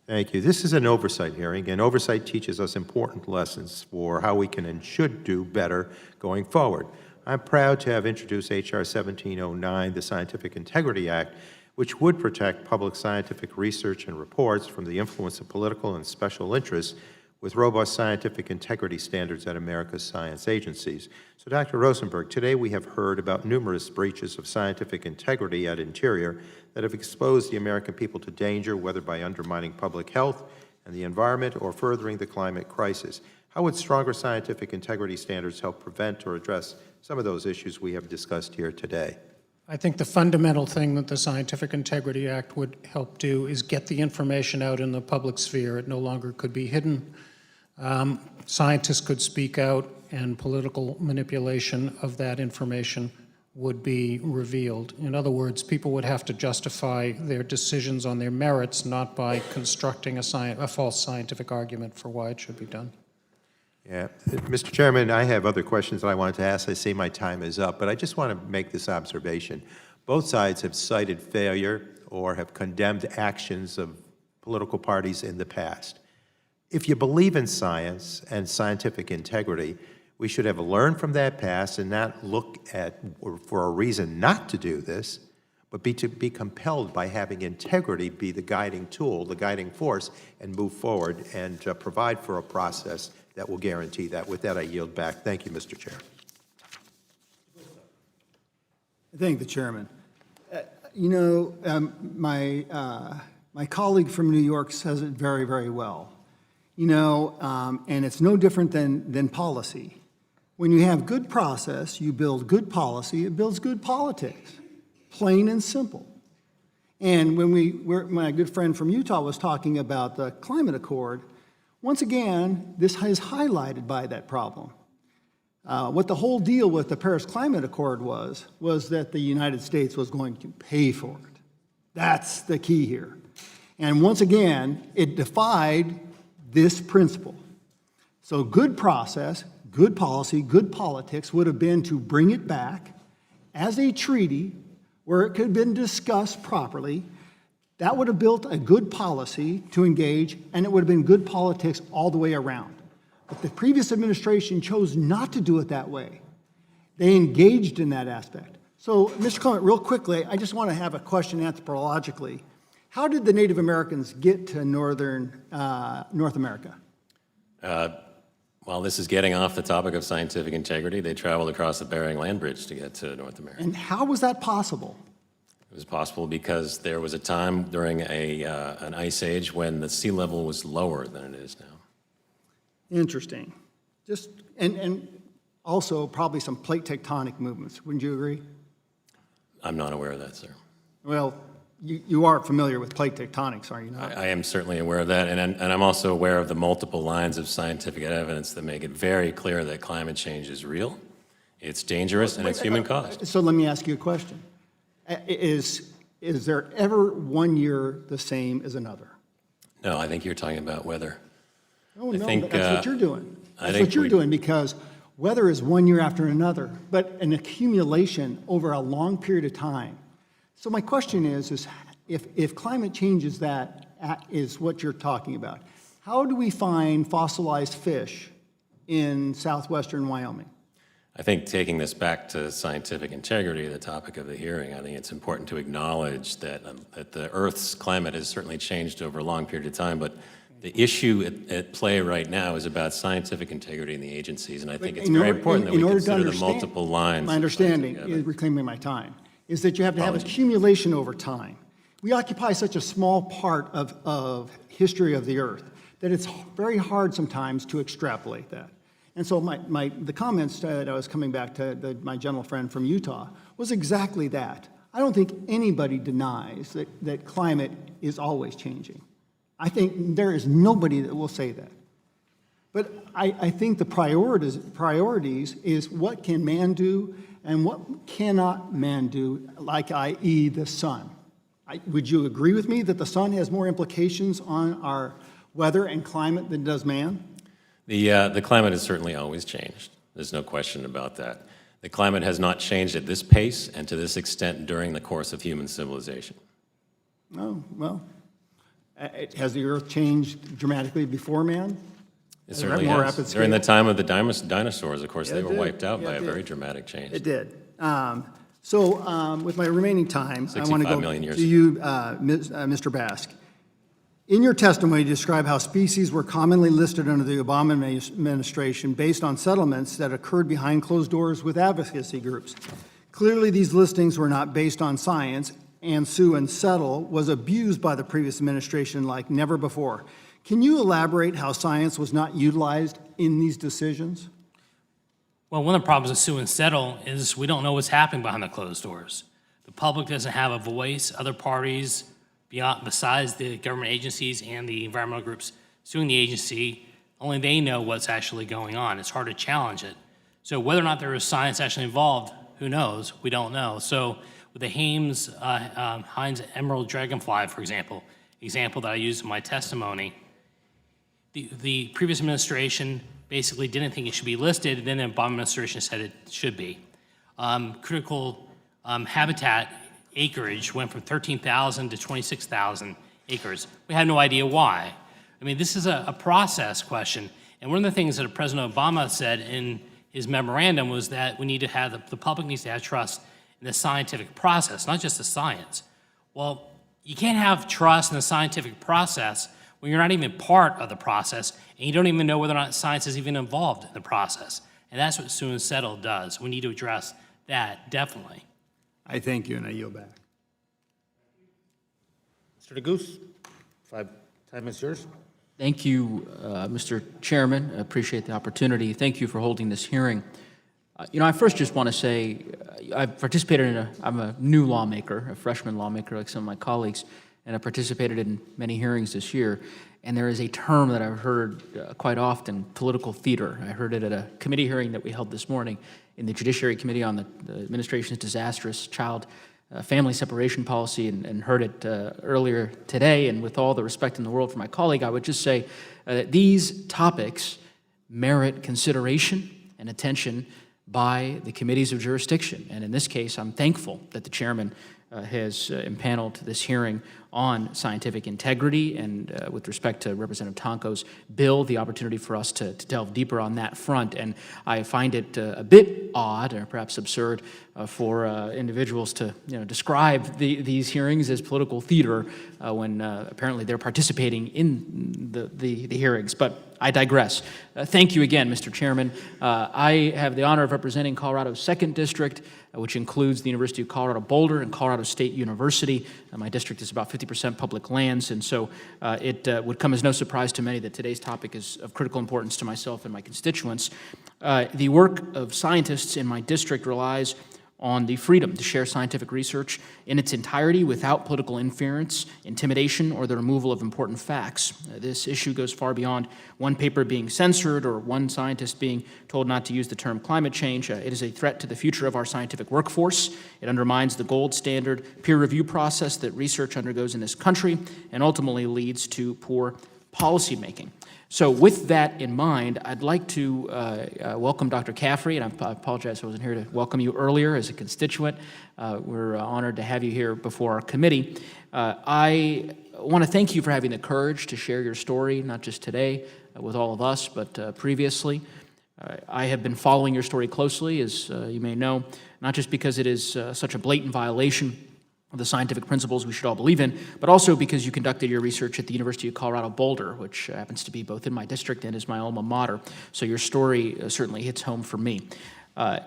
Thank you. This is an oversight hearing, and oversight teaches us important lessons for how we can and should do better going forward. I'm proud to have introduced H.R. 1709, the Scientific Integrity Act, which would protect public scientific research and reports from the influence of political and special interests with robust scientific integrity standards at America's science agencies. So, Dr. Rosenberg, today we have heard about numerous breaches of scientific integrity at Interior that have exposed the American people to danger, whether by undermining public health and the environment or furthering the climate crisis. How would stronger scientific integrity standards help prevent or address some of those issues we have discussed here today?
I think the fundamental thing that the Scientific Integrity Act would help do is get the information out in the public sphere. It no longer could be hidden. Scientists could speak out, and political manipulation of that information would be revealed. In other words, people would have to justify their decisions on their merits, not by constructing a false scientific argument for why it should be done.
Yeah, Mr. Chairman, I have other questions that I wanted to ask. I see my time is up, but I just want to make this observation. Both sides have cited failure or have condemned actions of political parties in the past. If you believe in science and scientific integrity, we should have learned from that past and not look at, or for a reason not to do this, but to be compelled by having integrity be the guiding tool, the guiding force, and move forward and provide for a process that will guarantee that. With that, I yield back. Thank you, Mr. Chair.
Thank the chairman. My colleague from New York says it very, very well. And it's no different than policy. When you have good process, you build good policy, it builds good politics. Plain and simple. And when my good friend from Utah was talking about the climate accord, once again, this is highlighted by that problem. What the whole deal with the Paris Climate Accord was that the United States was going to pay for it. That's the key here. And once again, it defied this principle. So good process, good policy, good politics would have been to bring it back as a treaty where it could have been discussed properly, That would have built a good policy to engage, and it would have been good politics all the way around. But the previous administration chose not to do it that way. They engaged in that aspect. So, Mr. Clement, real quickly, I just want to have a question anthropologically. How did the Native Americans get to northern North America?
While this is getting off the topic of scientific integrity, they traveled across the Bering Land Bridge to get to North America.
And how was that possible?
It was possible because there was a time during an ice age when the sea level was lower than it is now.
Interesting. And also probably some plate tectonic movements. Wouldn't you agree?
I'm not aware of that, sir.
Well, you are familiar with plate tectonics, are you not?
I am certainly aware of that, and I'm also aware of the multiple lines of scientific evidence that make it very clear that climate change is real, it's dangerous, and it's human caused.
So let me ask you a question. Is there ever one year the same as another?
No, I think you're talking about weather.
Oh,
I
no,
think,
that's what you're doing.
I
That's
think
what you're
we-
doing, because weather is one year after another, but an accumulation over a long period of time. So my question is if climate change is is what you're talking about, how do we find fossilized fish in southwestern Wyoming?
I think taking this back to scientific integrity, the topic of the hearing, I think it's important to acknowledge that the Earth's climate has certainly changed over a long period of time, but the issue at play right now is about scientific integrity in the agencies, and I think it's very important that we consider the multiple lines.
My understanding, is reclaiming my time, is that you have to have accumulation over time. We occupy such a small part of history of the Earth that it's very hard sometimes to extrapolate that. And so the comments that I was coming back to my gentle friend from Utah was exactly that. I don't think anybody denies that climate is always changing. I think there is nobody that will say that. But I think the priorities is what can man do and what cannot man do, like i.e. the sun. Would you agree with me that the sun has more implications on our weather and climate than does man?
The climate has certainly always changed. There's no question about that. The climate has not changed at this pace and to this extent during the course of human civilization.
Oh, well, has the Earth changed dramatically before man?
It certainly has. During the time of the dinosaurs, of course, they were wiped out by a very dramatic change.
It did. With my remaining time, I want to
65
go
million years
to you, Mr. Bask. In your testimony, you describe how species were commonly listed under the Obama administration based on settlements that occurred behind closed doors with advocacy groups. Clearly, these listings were not based on science, and sue and settle was abused by the previous administration like never before. Can you elaborate how science was not utilized in these decisions?
Well, one of the problems with sue and settle is we don't know what's happening behind the closed doors. The public doesn't have a voice. Other parties, besides the government agencies and the environmental groups suing the agency, only they know what's actually going on. It's hard to challenge it. So whether or not there is science actually involved, who knows? We don't know. So with the Heinz Emerald Dragonfly, for example that I used in my testimony, the previous administration basically didn't think it should be listed, and then the Obama administration said it should be. Critical habitat acreage went from 13,000 to 26,000 acres. We have no idea why. I mean, this is a process question, and one of the things that President Obama said in his memorandum was that we need to have, the public needs to have trust in the scientific process, not just the science. Well, you can't have trust in the scientific process when you're not even part of the process, and you don't even know whether or not science is even involved in the process. And that's what sue and settle does. We need to address that, definitely.
I thank you, and I yield back.
Mr. DeGoose, time is yours.
Thank you, Mr. Chairman. I appreciate the opportunity. Thank you for holding this hearing. I first just want to say I've participated I'm a new lawmaker, a freshman lawmaker like some of my colleagues, and I participated in many hearings this year. And there is a term that I've heard quite often, political theater. I heard it at a committee hearing that we held this morning in the Judiciary Committee on the administration's disastrous child family separation policy, and heard it earlier today. And with all the respect in the world for my colleague, I would just say that these topics merit consideration and attention by the committees of jurisdiction. And in this case, I'm thankful that the chairman has impaneled this hearing on scientific integrity, and with respect to Representative Tonko's bill, the opportunity for us to delve deeper on that front. And I find it a bit odd, or perhaps absurd, for individuals to describe these hearings as political theater when apparently they're participating in the hearings. But I digress. Thank you again, Mr. Chairman. I have the honor of representing Colorado's 2nd District, which includes the University of Colorado Boulder and Colorado State University. My district is about 50% public lands, and so it would come as no surprise to many that today's topic is of critical importance to myself and my constituents. The work of scientists in my district relies on the freedom to share scientific research in its entirety without political interference, intimidation, or the removal of important facts. This issue goes far beyond one paper being censored or one scientist being told not to use the term climate change. It is a threat to the future of our scientific workforce. It undermines the gold standard peer review process that research undergoes in this country and ultimately leads to poor policymaking. So with that in mind, I'd like to welcome Dr. Caffrey, and I apologize I wasn't here to welcome you earlier as a constituent. We're honored to have you here before our committee. I want to thank you for having the courage to share your story, not just today with all of us, but previously. I have been following your story closely, as you may know, not just because it is such a blatant violation of the scientific principles we should all believe in, but also because you conducted your research at the University of Colorado Boulder, which happens to be both in my district and is my alma mater. So your story certainly hits home for me.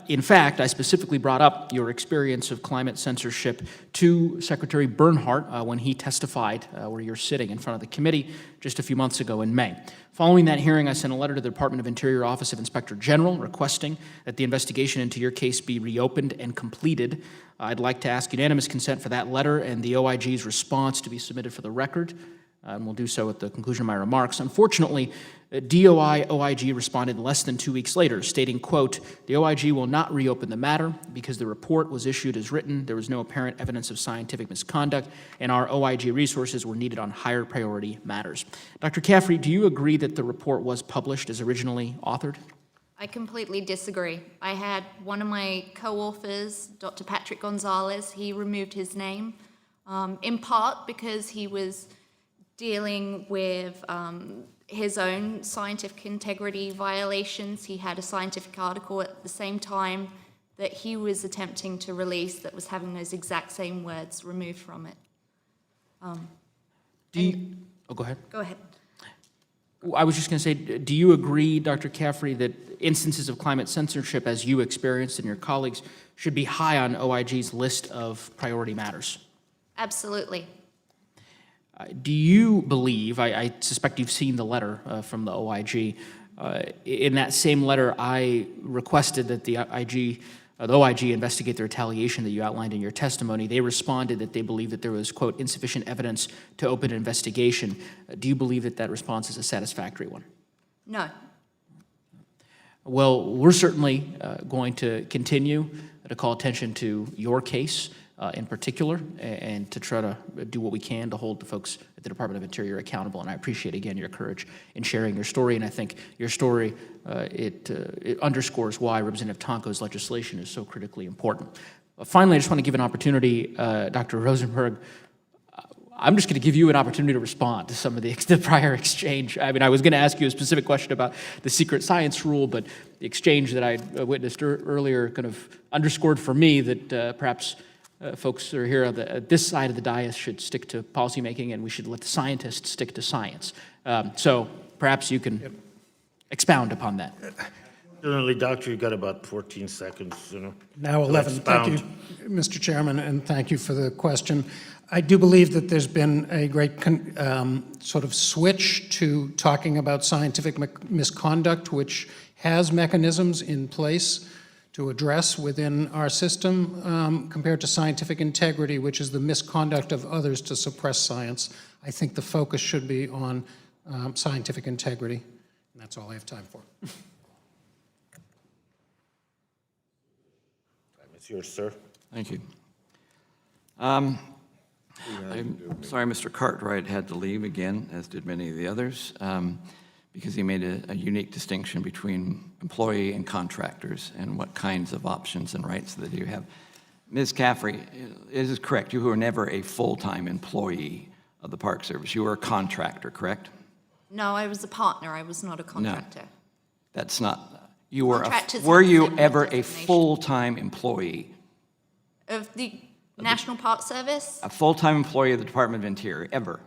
In fact, I specifically brought up your experience of climate censorship to Secretary Bernhardt when he testified where you're sitting in front of the committee just a few months ago in May. Following that hearing, I sent a letter to the Department of Interior Office of Inspector General requesting that the investigation into your case be reopened and completed. I'd like to ask unanimous consent for that letter and the OIG's response to be submitted for the record, and we'll do so at the conclusion of my remarks. Unfortunately, DOI OIG responded less than 2 weeks later, stating, quote, "The OIG will not reopen the matter because the report was issued as written, there was no apparent evidence of scientific misconduct, and our OIG resources were needed on higher priority matters." Dr. Caffrey, do you agree that the report was published as originally authored?
I completely disagree. I had one of my co-authors, Dr. Patrick Gonzalez, he removed his name, in part because he was dealing with his own scientific integrity violations. He had a scientific article at the same time that he was attempting to release that was having those exact same words removed from it.
Go ahead.
Go ahead.
I was just going to say, do you agree, Dr. Caffrey, that instances of climate censorship, as you experienced and your colleagues, should be high on OIG's list of priority matters?
Absolutely.
Do you believe, I suspect you've seen the letter from the OIG, in that same letter I requested that the OIG investigate the retaliation that you outlined in your testimony. They responded that they believe that there was, quote, insufficient evidence to open an investigation. Do you believe that that response is a satisfactory one?
No.
Well, we're certainly going to continue to call attention to your case in particular, and to try to do what we can to hold the folks at the Department of Interior accountable. And I appreciate, again, your courage in sharing your story. And I think your story, it underscores why Representative Tonko's legislation is so critically important. Finally, I just want to give an opportunity, Dr. Rosenberg, I'm just going to give you an opportunity to respond to some of the prior exchange. I mean, I was going to ask you a specific question about the secret science rule, but the exchange that I witnessed earlier kind of underscored for me that perhaps folks who are here on this side of the dais should stick to policymaking, and we should let the scientists stick to science. So perhaps you can expound upon that.
Generally, Doctor, you've got about 14 seconds,
Now 11. Thank you, Mr. Chairman, and thank you for the question. I do believe that there's been a great sort of switch to talking about scientific misconduct, which has mechanisms in place to address within our system compared to scientific integrity, which is the misconduct of others to suppress science. I think the focus should be on scientific integrity, and that's all I have time for.
It's yours, sir.
Thank you. I'm sorry Mr. Cartwright had to leave again, as did many of the others, because he made a unique distinction between employee and contractors and what kinds of options and rights that you have. Ms. Caffrey, it is correct, you were never a full-time employee of the Park Service. You were a contractor, correct?
No, I was a partner. I was not a contractor.
That's not, you were,
Contractors
were
have
you
separate
ever a
designation.
full-time employee?
Of the National Park Service?
A full-time employee of the Department of Interior, ever?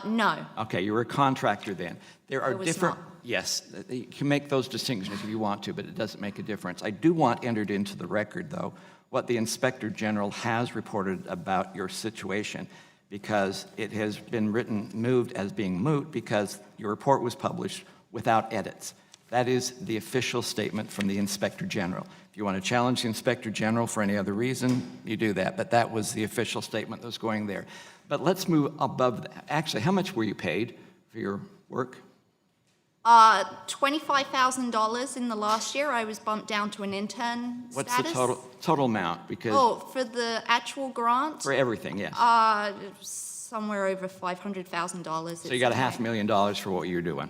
No.
Okay, you were a contractor then. There are
I was
different,
not.
yes, you can make those distinctions if you want to, but it doesn't make a difference. I do want entered into the record, though, what the Inspector General has reported about your situation, because it has been moved as being moot because your report was published without edits. That is the official statement from the Inspector General. If you want to challenge the Inspector General for any other reason, you do that, but that was the official statement that was going there. But let's move above that. Actually, how much were you paid for your work?
$25,000 in the last year. I was bumped down to an intern
What's
status.
the total amount? Because
Oh, for the actual grant?
for everything, yes.
Somewhere over $500,000.
So you got $500,000 for what you're doing.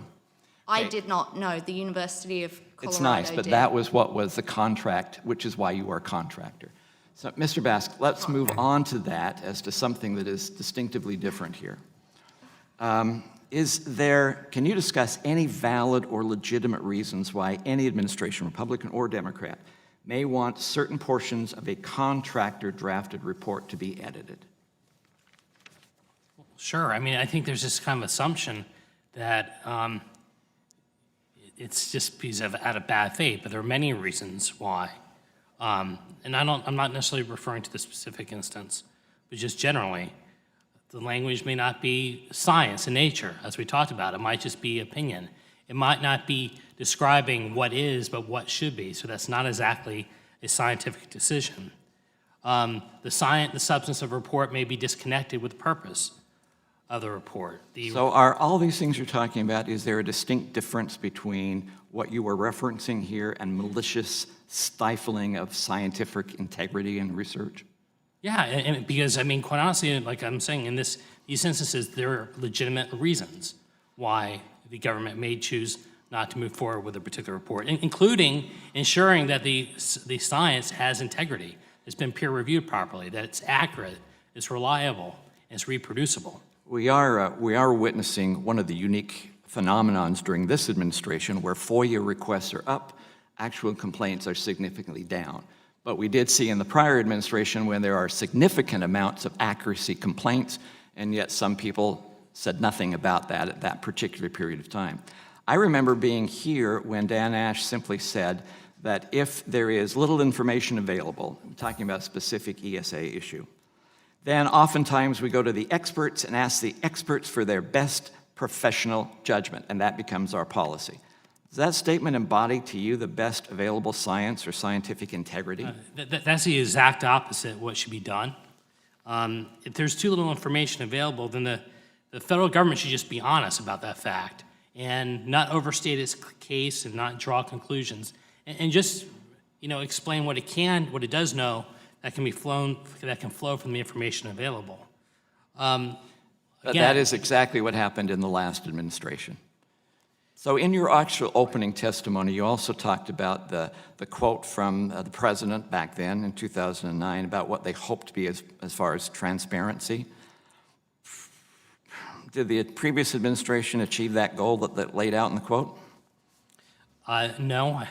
I did not know. The University of Colorado
It's nice, but
did.
that was what was the contract, which is why you were a contractor. So, Mr. Bask, let's move on to that as to something that is distinctively different here. Can you discuss any valid or legitimate reasons why any administration, Republican or Democrat, may want certain portions of a contractor-drafted report to be edited?
Sure. I mean, I think there's this kind of assumption that it's just because of out of bad faith, but there are many reasons why. And I'm not necessarily referring to the specific instance, but just generally, the language may not be science in nature, as we talked about. It might just be opinion. It might not be describing what is, but what should be. So that's not exactly a scientific decision. The substance of a report may be disconnected with the purpose of the report.
So are all these things you're talking about, is there a distinct difference between what you were referencing here and malicious stifling of scientific integrity and research?
Yeah, and because, I mean, quite honestly, like I'm saying, in these instances, there are legitimate reasons why the government may choose not to move forward with a particular report, including ensuring that the science has integrity, it's been peer-reviewed properly, that it's accurate, it's reliable, and it's reproducible.
We are witnessing one of the unique phenomenons during this administration where FOIA requests are up, actual complaints are significantly down. But we did see in the prior administration when there are significant amounts of accuracy complaints, and yet some people said nothing about that at that particular period of time. I remember being here when Dan Ash simply said that if there is little information available, I'm talking about a specific ESA issue, then oftentimes we go to the experts and ask the experts for their best professional judgment, and that becomes our policy. Does that statement embody to you the best available science or scientific integrity?
That's the exact opposite of what should be done. If there's too little information available, then the federal government should just be honest about that fact and not overstate its case and not draw conclusions and just, explain what it does know that can flow from the information available.
But that is exactly what happened in the last administration. So in your actual opening testimony, you also talked about the quote from the president back then in 2009 about what they hoped to be as far as transparency. Did the previous administration achieve that goal that laid out in the quote?
No,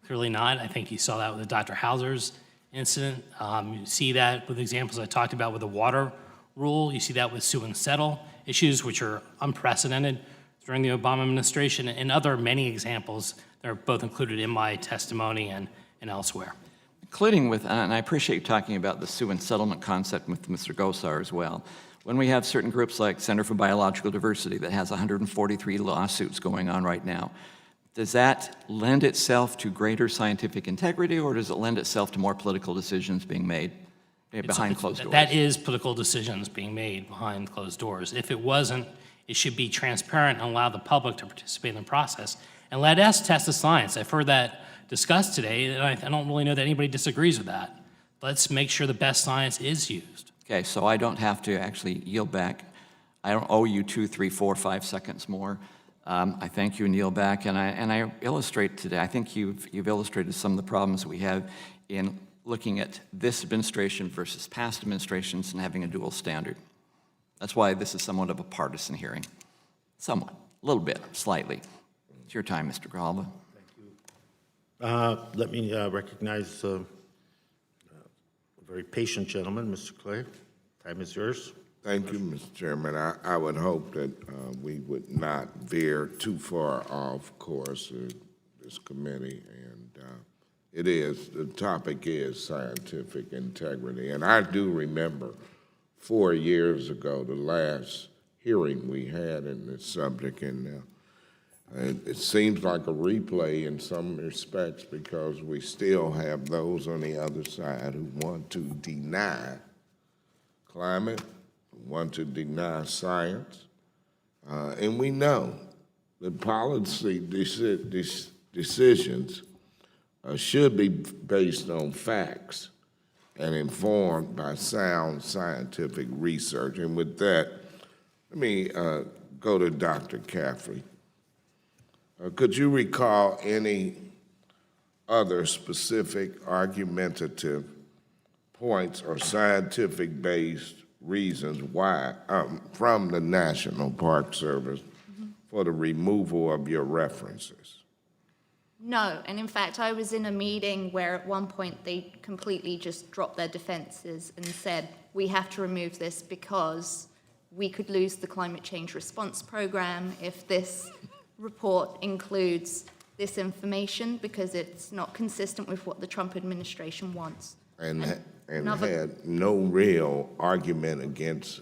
clearly not. I think you saw that with the Dr. Hauser's incident. You see that with examples I talked about with the water rule. You see that with sue and settle issues, which are unprecedented during the Obama administration, and other many examples that are both included in my testimony and elsewhere.
Including with, and I appreciate you talking about the sue and settlement concept with Mr. Gosar as well. When we have certain groups like Center for Biological Diversity that has 143 lawsuits going on right now, does that lend itself to greater scientific integrity, or does it lend itself to more political decisions being made behind closed doors?
That is political decisions being made behind closed doors. If it wasn't, it should be transparent and allow the public to participate in the process. And let us test the science. I've heard that discussed today, and I don't really know that anybody disagrees with that. Let's make sure the best science is used.
Okay, so I don't have to actually yield back. I don't owe you 2, 3, 4, 5 seconds more. I thank you and yield back, and I illustrate today, I think you've illustrated some of the problems we have in looking at this administration versus past administrations and having a dual standard. That's why this is somewhat of a partisan hearing. Somewhat, a little bit, slightly. It's your time, Mr. Grijalva.
Let me recognize a very patient gentleman, Mr. Clay. Time is yours.
Thank you, Mr. Chairman. I would hope that we would not veer too far off course of this committee. And the topic is scientific integrity. And I do remember 4 years ago, the last hearing we had in this subject, and it seems like a replay in some respects because we still have those on the other side who want to deny climate, want to deny science, and we know that policy decisions should be based on facts and informed by sound scientific research. And with that, let me go to Dr. Caffrey. Could you recall any other specific argumentative points or scientific-based reasons why, from the National Park Service for the removal of your references?
No, and in fact, I was in a meeting where at one point they completely just dropped their defenses and said, we have to remove this because we could lose the climate change response program if this report includes this information because it's not consistent with what the Trump administration wants.
And had no real argument against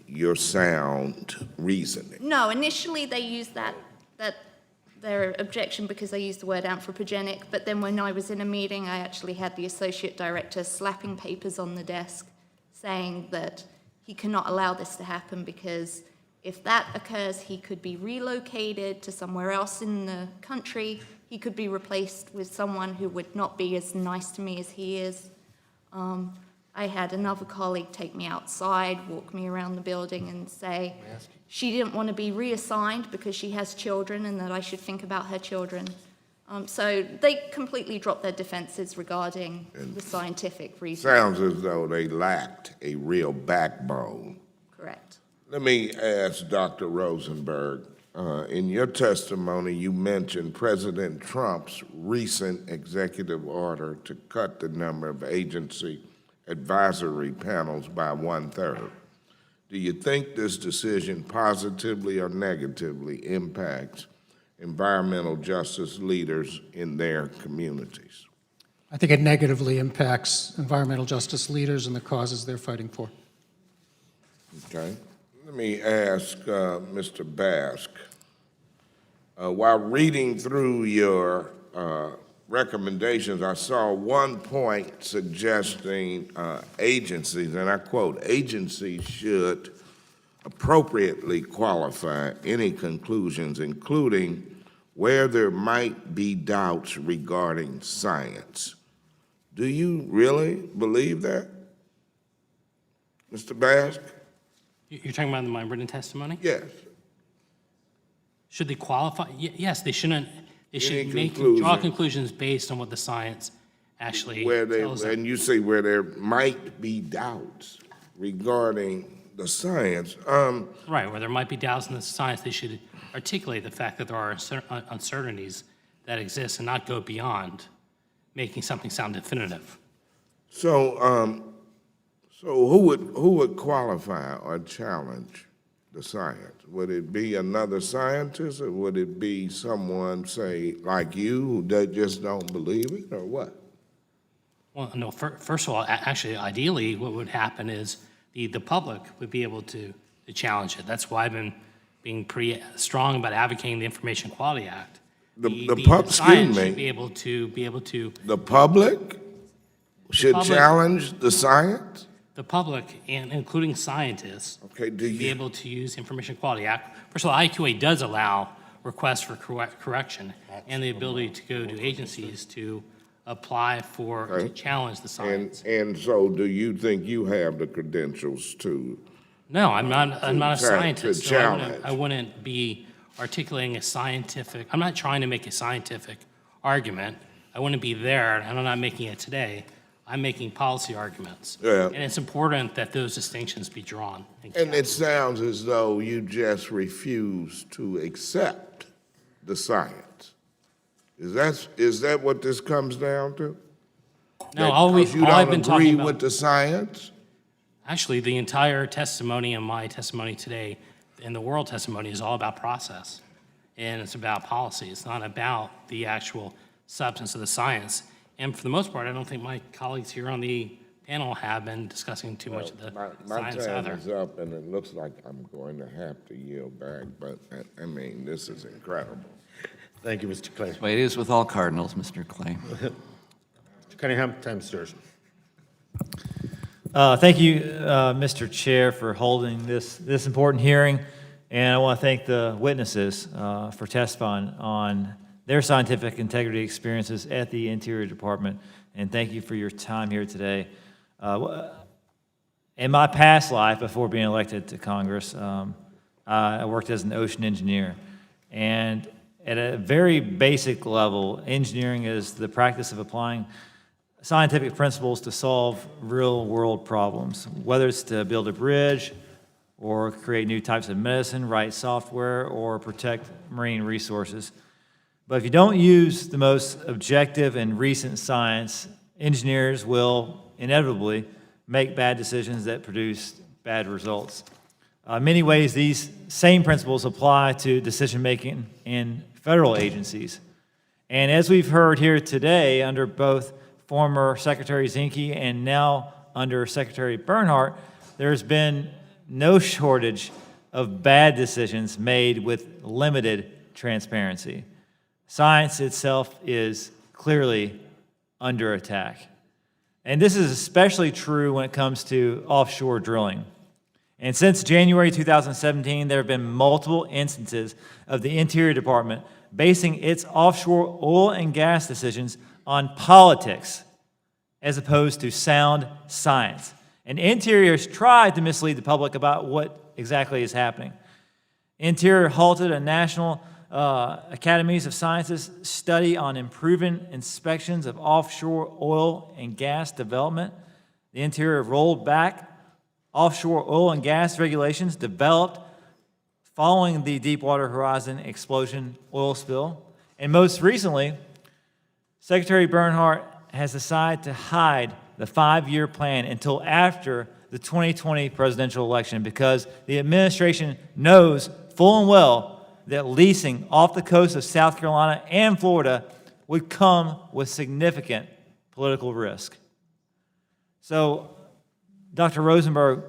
your sound reasoning.
No, initially they used that their objection because they used the word anthropogenic, but then when I was in a meeting, I actually had the associate director slapping papers on the desk saying that he cannot allow this to happen because if that occurs, he could be relocated to somewhere else in the country. He could be replaced with someone who would not be as nice to me as he is. I had another colleague take me outside, walk me around the building and say she didn't want to be reassigned because she has children and that I should think about her children. So they completely dropped their defenses regarding the scientific reason.
Sounds as though they lacked a real backbone.
Correct.
Let me ask Dr. Rosenberg, in your testimony, you mentioned President Trump's recent executive order to cut the number of agency advisory panels by 1/3. Do you think this decision positively or negatively impacts environmental justice leaders in their communities?
I think it negatively impacts environmental justice leaders and the causes they're fighting for.
Okay. Let me ask Mr. Bask. While reading through your recommendations, I saw one point suggesting agencies, and I quote, agencies should appropriately qualify any conclusions, including where there might be doubts regarding science. Do you really believe that, Mr. Bask?
You're talking about my written testimony?
Yes.
Should they qualify? Yes, they shouldn't. They should draw conclusions based on what the science actually tells them.
And you say where there might be doubts regarding the science.
Right, where there might be doubts in the science, they should articulate the fact that there are uncertainties that exist and not go beyond making something sound definitive.
So, who would qualify or challenge the science? Would it be another scientist, or would it be someone, say, like you, who just don't believe it, or what?
Well, no, first of all, actually, ideally, what would happen is the public would be able to challenge it. That's why I've been being pretty strong about advocating the Information Quality Act. The science should be able to.
The public should challenge the science?
The public, and including scientists, be able to use Information Quality Act. First of all, IQA does allow requests for correction and the ability to go to agencies to apply for, to challenge the science.
And so do you think you have the credentials to?
No, I'm not a scientist.
To challenge.
I wouldn't be articulating a scientific, I'm not trying to make a scientific argument. I wouldn't be there, and I'm not making it today. I'm making policy arguments.
Yeah.
And it's important that those distinctions be drawn.
And it sounds as though you just refuse to accept the science. Is that what this comes down to?
No,
That
all
because you
I've
don't
been
agree
talking about.
with the science?
Actually, the entire testimony and my testimony today and the world testimony is all about process. And it's about policy. It's not about the actual substance of the science. And for the most part, I don't think my colleagues here on the panel have been discussing too much of the
My
science
time
either.
is up, and it looks like I'm going to have to yield back, but I mean, this is incredible.
Thank you, Mr. Clay.
That's the way it is with all Cardinals, Mr. Clay.
Mr. Cunningham, time starts.
Thank you, Mr. Chair, for holding this important hearing, and I want to thank the witnesses for testifying on their scientific integrity experiences at the Interior Department, and thank you for your time here today. In my past life, before being elected to Congress, I worked as an ocean engineer, and at a very basic level, engineering is the practice of applying scientific principles to solve real-world problems, whether it's to build a bridge or create new types of medicine, write software, or protect marine resources. But if you don't use the most objective and recent science, engineers will inevitably make bad decisions that produce bad results. In many ways, these same principles apply to decision-making in federal agencies. And as we've heard here today, under both former Secretary Zinke and now under Secretary Bernhardt, there's been no shortage of bad decisions made with limited transparency. Science itself is clearly under attack. And this is especially true when it comes to offshore drilling. And since January 2017, there have been multiple instances of the Interior Department basing its offshore oil and gas decisions on politics as opposed to sound science. And Interior has tried to mislead the public about what exactly is happening. Interior halted a National Academies of Sciences study on improving inspections of offshore oil and gas development. The Interior rolled back offshore oil and gas regulations developed following the Deepwater Horizon explosion oil spill. And most recently, Secretary Bernhardt has decided to hide the 5-year plan until after the 2020 presidential election because the administration knows full and well that leasing off the coast of South Carolina and Florida would come with significant political risk. So, Dr. Rosenberg,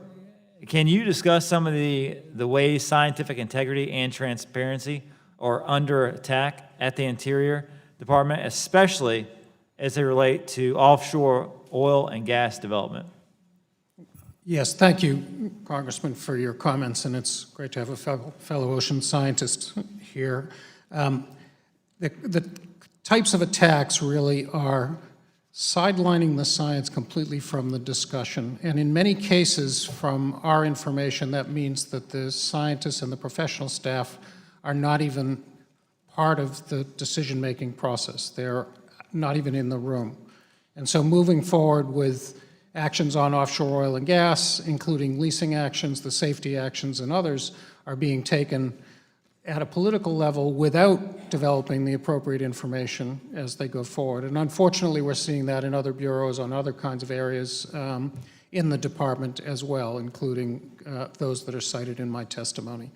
can you discuss some of the ways scientific integrity and transparency are under attack at the Interior Department, especially as they relate to offshore oil and gas development?
Yes, thank you, Congressman, for your comments, and it's great to have a fellow ocean scientist here. The types of attacks really are sidelining the science completely from the discussion. And in many cases, from our information, that means that the scientists and the professional staff are not even part of the decision-making process. They're not even in the room. And so moving forward with actions on offshore oil and gas, including leasing actions, the safety actions, and others, are being taken at a political level without developing the appropriate information as they go forward. And unfortunately, we're seeing that in other bureaus on other kinds of areas in the department as well, including those that are cited in my testimony.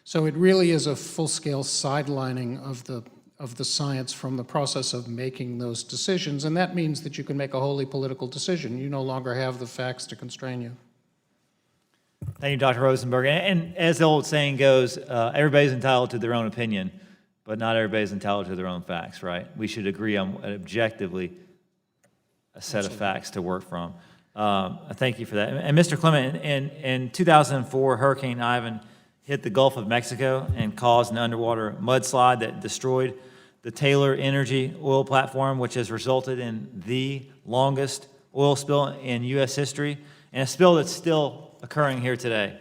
So it really is a full-scale sidelining of the science from the process of making those decisions, and that means that you can make a wholly political decision. You no longer have the facts to constrain you.
Thank you, Dr. Rosenberg. And as the old saying goes, everybody's entitled to their own opinion, but not everybody's entitled to their own facts, right? We should agree on objectively a set of facts to work from. Thank you for that. And Mr. Clement, in 2004, Hurricane Ivan hit the Gulf of Mexico and caused an underwater mudslide that destroyed the Taylor Energy oil platform, which has resulted in the longest oil spill in U.S. history, and a spill that's still occurring here today.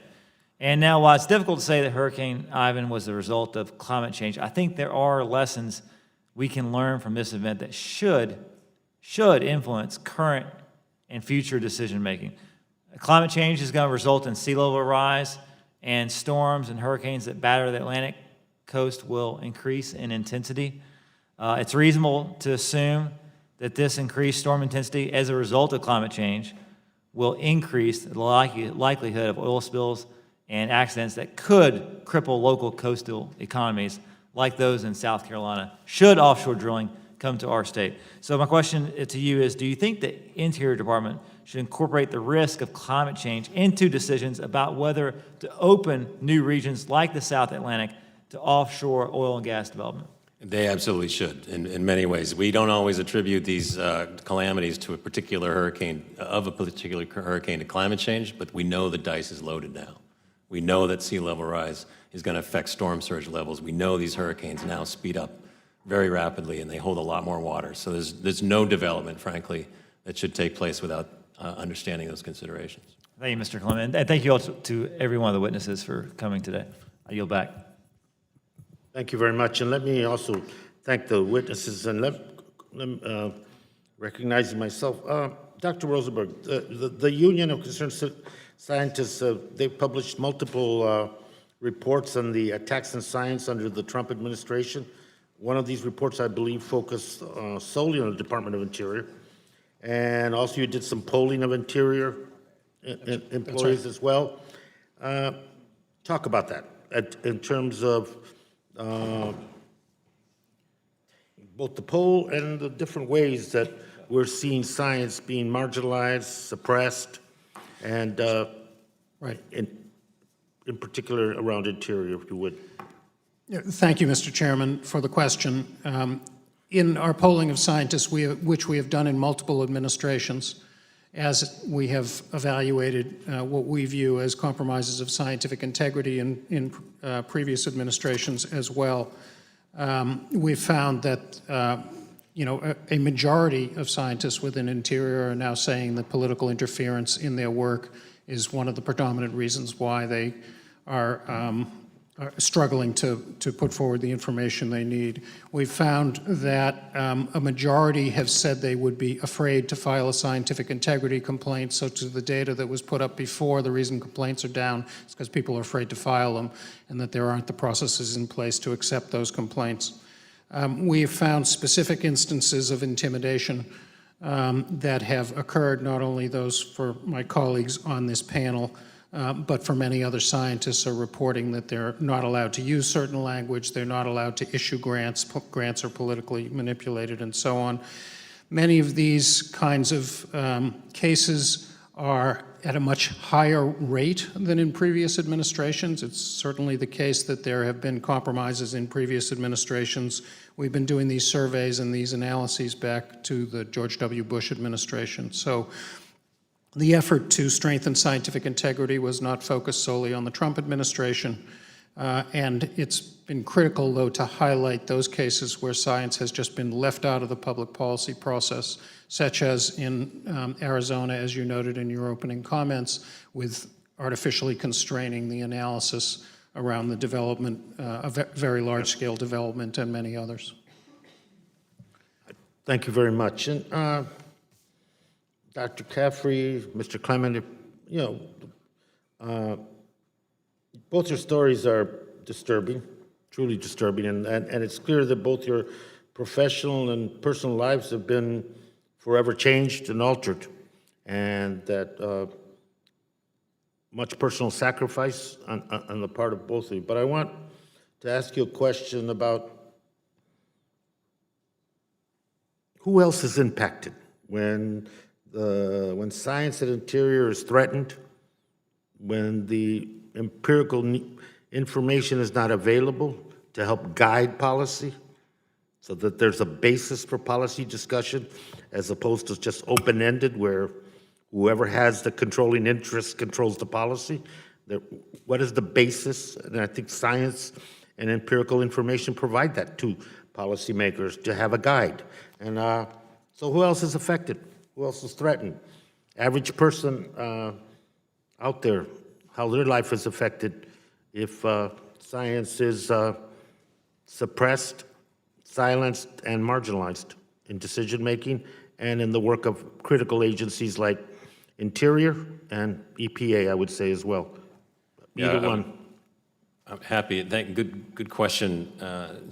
And now, while it's difficult to say that Hurricane Ivan was the result of climate change, I think there are lessons we can learn from this event that should influence current and future decision-making. Climate change is going to result in sea level rise, and storms and hurricanes that batter the Atlantic coast will increase in intensity. It's reasonable to assume that this increased storm intensity as a result of climate change will increase the likelihood of oil spills and accidents that could cripple local coastal economies like those in South Carolina, should offshore drilling come to our state. So my question to you is, do you think the Interior Department should incorporate the risk of climate change into decisions about whether to open new regions like the South Atlantic to offshore oil and gas development?
They absolutely should, in many ways. We don't always attribute these calamities to a particular hurricane, to climate change, but we know the dice is loaded now. We know that sea level rise is going to affect storm surge levels. We know these hurricanes now speed up very rapidly, and they hold a lot more water. So there's no development, frankly, that should take place without understanding those considerations.
Thank you, Mr. Clement, and thank you all to every one of the witnesses for coming today. I yield back.
Thank you very much, and let me also thank the witnesses and recognizing myself. Dr. Rosenberg, the Union of Concerned Scientists, they've published multiple reports on the attacks on science under the Trump administration. One of these reports, I believe, focused solely on the Department of Interior. And also you did some polling of Interior employees as well. Talk about that in terms of both the poll and the different ways that we're seeing science being marginalized, suppressed, and
Right.
in particular around Interior, if you would.
Yeah, thank you, Mr. Chairman, for the question. In our polling of scientists, which we have done in multiple administrations, as we have evaluated what we view as compromises of scientific integrity in previous administrations as well, we've found that a majority of scientists within Interior are now saying that political interference in their work is one of the predominant reasons why they are struggling to put forward the information they need. We've found that a majority have said they would be afraid to file a scientific integrity complaint. So to the data that was put up before, the reason complaints are down is because people are afraid to file them and that there aren't the processes in place to accept those complaints. We have found specific instances of intimidation that have occurred, not only those for my colleagues on this panel, but for many other scientists are reporting that they're not allowed to use certain language, they're not allowed to issue grants, grants are politically manipulated, and so on. Many of these kinds of cases are at a much higher rate than in previous administrations. It's certainly the case that there have been compromises in previous administrations. We've been doing these surveys and these analyses back to the George W. Bush administration. So the effort to strengthen scientific integrity was not focused solely on the Trump administration, and it's been critical, though, to highlight those cases where science has just been left out of the public policy process, such as in Arizona, as you noted in your opening comments, with artificially constraining the analysis around the development, very large-scale development, and many others.
Thank you very much. And Dr. Caffrey, Mr. Clement, both your stories are disturbing, truly disturbing, and it's clear that both your professional and personal lives have been forever changed and altered, and that much personal sacrifice on the part of both of you. But I want to ask you a question about who else is impacted when science at Interior is threatened, when the empirical information is not available to help guide policy, so that there's a basis for policy discussion as opposed to just open-ended where whoever has the controlling interest controls the policy. What is the basis? And I think science and empirical information provide that to policymakers to have a guide. And so who else is affected? Who else is threatened? Average person out there, how their life is affected if science is suppressed, silenced, and marginalized in decision-making and in the work of critical agencies like Interior and EPA, I would say as well. Either one.
I'm happy. Good question,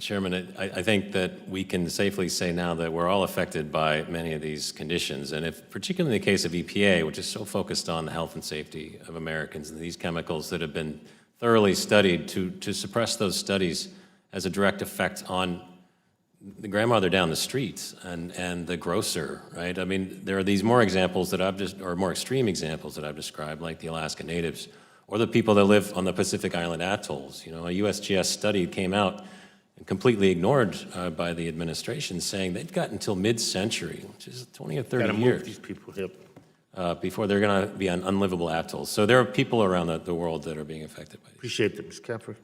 Chairman. I think that we can safely say now that we're all affected by many of these conditions, and if, particularly in the case of EPA, which is so focused on the health and safety of Americans, and these chemicals that have been thoroughly studied, to suppress those studies has a direct effect on the grandmother down the street and the grocer, right? I mean, there are these more examples that or more extreme examples that I've described, like the Alaska Natives, or the people that live on the Pacific Island atolls. You know, a USGS study came out and completely ignored by the administration, saying they've got until mid-century, which is 20 or 30
Gotta
years,
move these people, yep.
Before they're going to be on unlivable atolls. So there are people around the world that are being affected by this.
Appreciate that, Ms. Caffrey.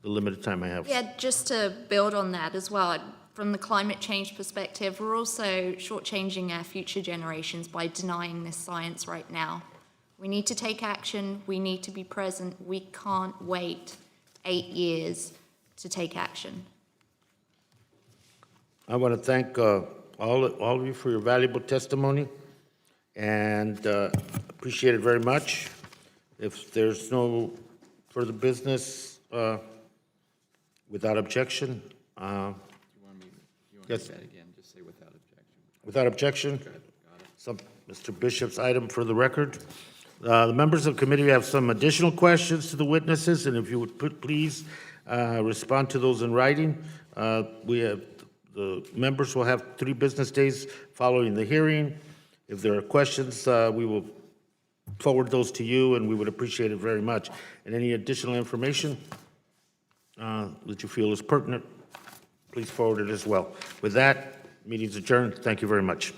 The limited time I have.
Yeah, just to build on that as well, from the climate change perspective, we're also shortchanging our future generations by denying this science right now. We need to take action. We need to be present. We can't wait 8 years to take action.
I want to thank all of you for your valuable testimony, and appreciate it very much. If there's no further business, without objection, yes.
Say that again, just say without objection.
Without objection, Mr. Bishop's item for the record. The members of the committee have some additional questions to the witnesses, and if you would please respond to those in writing. The members will have 3 business days following the hearing. If there are questions, we will forward those to you, and we would appreciate it very much. And any additional information that you feel is pertinent, please forward it as well. With that, meeting's adjourned. Thank you very much.